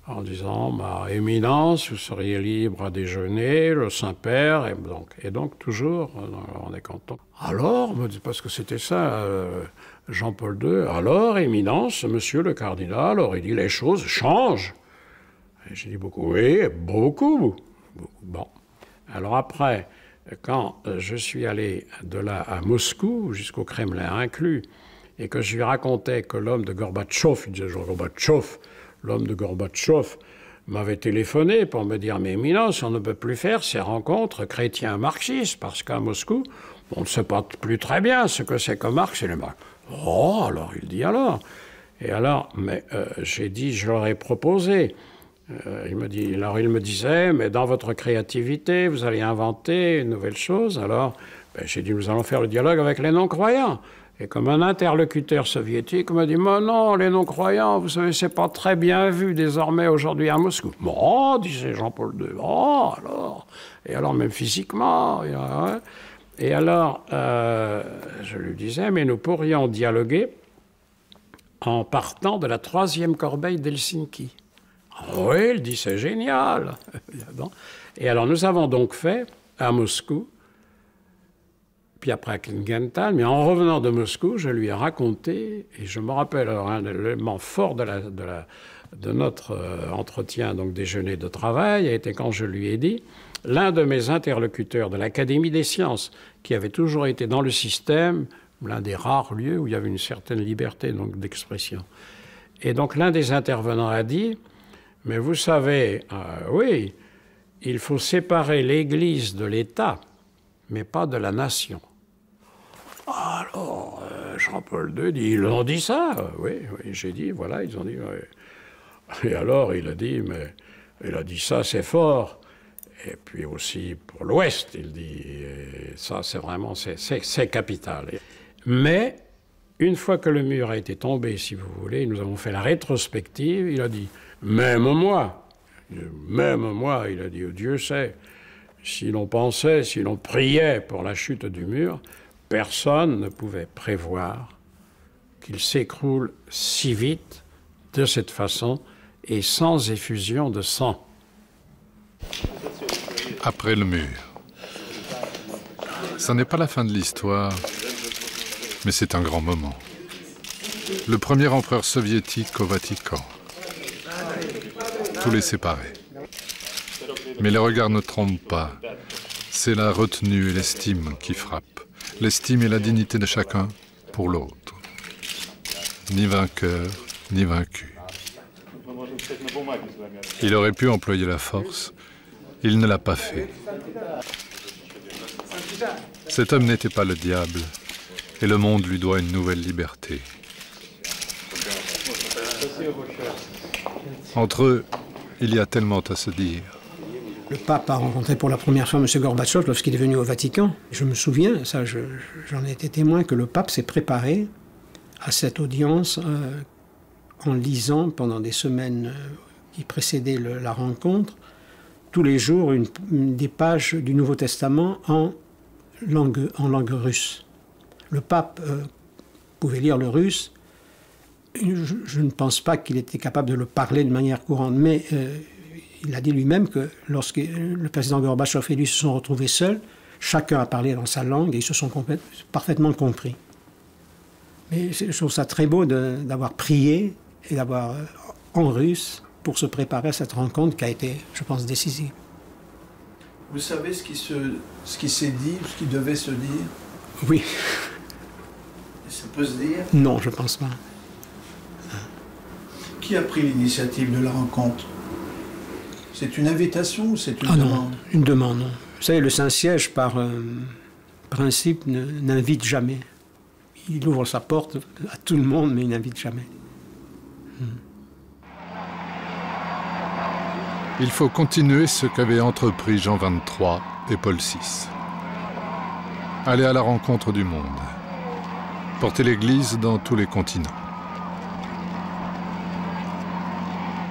en disant « Ma éminence, vous seriez libre à déjeuner, le Saint-Père, et donc toujours, on est content. » Alors, me dit, parce que c'était ça, Jean-Paul II, « Alors, éminence, monsieur le cardinal aurait dit les choses changent. » Et j'ai dit « Beaucoup, oui, beaucoup. » Bon. Alors après, quand je suis allé de là à Moscou, jusqu'au Kremlin inclus, et que je lui racontais que l'homme de Gorbatchev, il disait « Gorbatchev », l'homme de Gorbatchev m'avait téléphoné pour me dire « Mais éminence, on ne peut plus faire ces rencontres chrétiens-marxistes parce qu'à Moscou, on ne sait pas plus très bien ce que c'est que Marx et les Marx. » Oh, alors, il dit alors. Et alors, mais j'ai dit, je leur ai proposé. Il me disait, mais dans votre créativité, vous allez inventer une nouvelle chose. Alors, j'ai dit, nous allons faire le dialogue avec les non-croyants. Et comme un interlocuteur soviétique m'a dit, mais non, les non-croyants, vous savez, c'est pas très bien vu désormais aujourd'hui à Moscou. Bon, disait Jean-Paul II, bon, alors. Et alors, même physiquement. Et alors, je lui disais, mais nous pourrions dialoguer en partant de la 3e corbeille d'Helsinki. Oui, il dit, c'est génial. Et alors, nous avons donc fait à Moscou, puis après à Klingenthal, mais en revenant de Moscou, je lui ai raconté, et je me rappelle alors, un élément fort de notre entretien, donc déjeuner de travail, a été quand je lui ai dit, l'un de mes interlocuteurs de l'Académie des sciences, qui avait toujours été dans le système, l'un des rares lieux où il y avait une certaine liberté donc d'expression. Et donc l'un des intervenants a dit, mais vous savez, oui, il faut séparer l'Église de l'État, mais pas de la nation. Alors, Jean-Paul II dit, ils ont dit ça. Oui, j'ai dit, voilà, ils ont dit. Oui. Et alors, il a dit, mais il a dit ça, c'est fort. Et puis aussi pour l'Ouest, il dit, ça, c'est vraiment, c'est capital. Mais, une fois que le mur a été tombé, si vous voulez, nous avons fait la rétrospective, il a dit, même moi, il a dit, Dieu sait, si l'on pensait, si l'on priait pour la chute du mur, personne ne pouvait prévoir qu'il s'écroule si vite, de cette façon, et sans effusion de sang. Après le mur. Ça n'est pas la fin de l'histoire, mais c'est un grand moment. Le premier empereur soviétique au Vatican. Tous les séparés. Mais les regards ne trompent pas. C'est la retenue et l'estime qui frappent. L'estime et la dignité de chacun pour l'autre. Ni vainqueur, ni vaincu. Il aurait pu employer la force. Il ne l'a pas fait. Cet homme n'était pas le diable, et le monde lui doit une nouvelle liberté. Entre eux, il y a tellement à se dire. Le pape a rencontré pour la première fois M. Gorbatchev lorsqu'il est venu au Vatican. Je me souviens, ça, j'en ai été témoin, que le pape s'est préparé à cette audience en lisant pendant des semaines qui précédaient la rencontre, tous les jours des pages du Nouveau Testament en langue russe. Le pape pouvait lire le russe. Je ne pense pas qu'il était capable de le parler de manière courante, mais il a dit lui-même que lorsque le président Gorbatchev et lui se sont retrouvés seuls, chacun a parlé dans sa langue et ils se sont parfaitement compris. Mais je trouve ça très beau d'avoir prié et d'avoir en russe pour se préparer à cette rencontre qui a été, je pense, décisive. Vous savez ce qui s'est dit, ce qui devait se dire? Oui. Et ça peut se dire? Non, je ne pense pas. Qui a pris l'initiative de la rencontre? C'est une invitation ou c'est une demande? Non, une demande, non. Vous savez, le Saint-Siège, par principe, n'invite jamais. Il ouvre sa porte à tout le monde, mais il n'invite jamais. Il faut continuer ce qu'avaient entrepris Jean XXIII et Paul VI. Aller à la rencontre du monde. Porter l'Église dans tous les continents.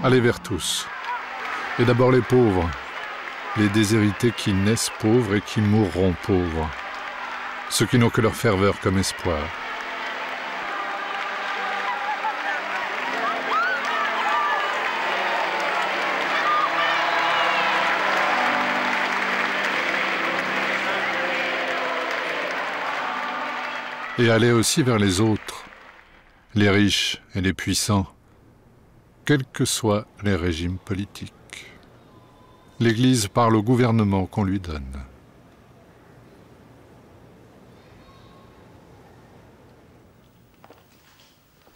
Aller vers tous. Et d'abord les pauvres, les déshérités qui naissent pauvres et qui mourront pauvres. Ceux qui n'ont que leur ferveur comme espoir. Et aller aussi vers les autres, les riches et les puissants, quels que soient les régimes politiques. L'Église parle au gouvernement qu'on lui donne.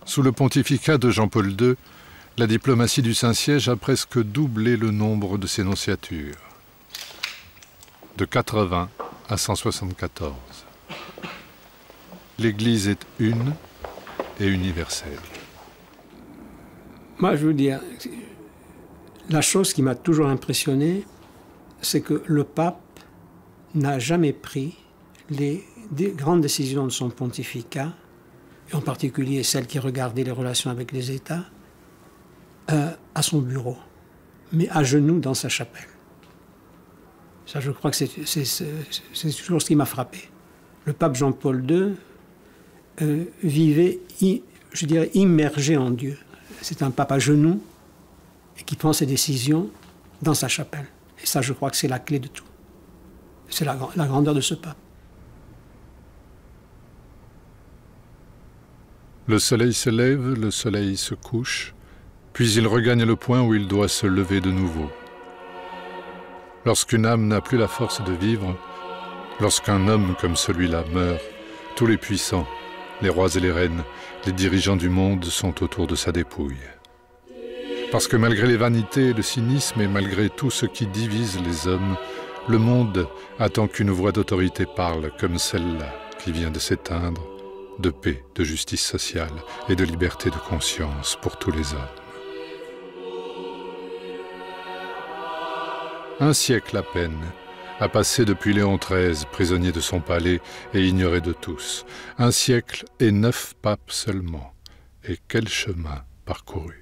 Sous le pontificat de Jean-Paul II, la diplomatie du Saint-Siège a presque doublé le nombre de ses nonciatures, de 80 à 174. L'Église est une, et universelle. Moi, je veux dire, la chose qui m'a toujours impressionné, c'est que le pape n'a jamais pris les grandes décisions de son pontificat, et en particulier celles qui regardaient les relations avec les États, à son bureau, mais à genoux dans sa chapelle. Ça, je crois que c'est toujours ce qui m'a frappé. Le pape Jean-Paul II vivait, je dirais, immergé en Dieu. C'est un pape à genoux et qui prend ses décisions dans sa chapelle. Et ça, je crois que c'est la clé de tout. C'est la grandeur de ce pape. Le soleil se lève, le soleil se couche, puis il regagne le point où il doit se lever de nouveau. Lorsqu'une âme n'a plus la force de vivre, lorsqu'un homme comme celui-là meurt, tous les puissants, les rois et les reines, les dirigeants du monde sont autour de sa dépouille. Parce que malgré les vanités et le cynisme et malgré tout ce qui divise les hommes, le monde attend qu'une voix d'autorité parle comme celle-là qui vient de s'éteindre, de paix, de justice sociale et de liberté de conscience pour tous les hommes. Un siècle à peine a passé depuis Léon XIII, prisonnier de son palais et ignoré de tous. Un siècle et 9 papes seulement. Et quel chemin parcouru!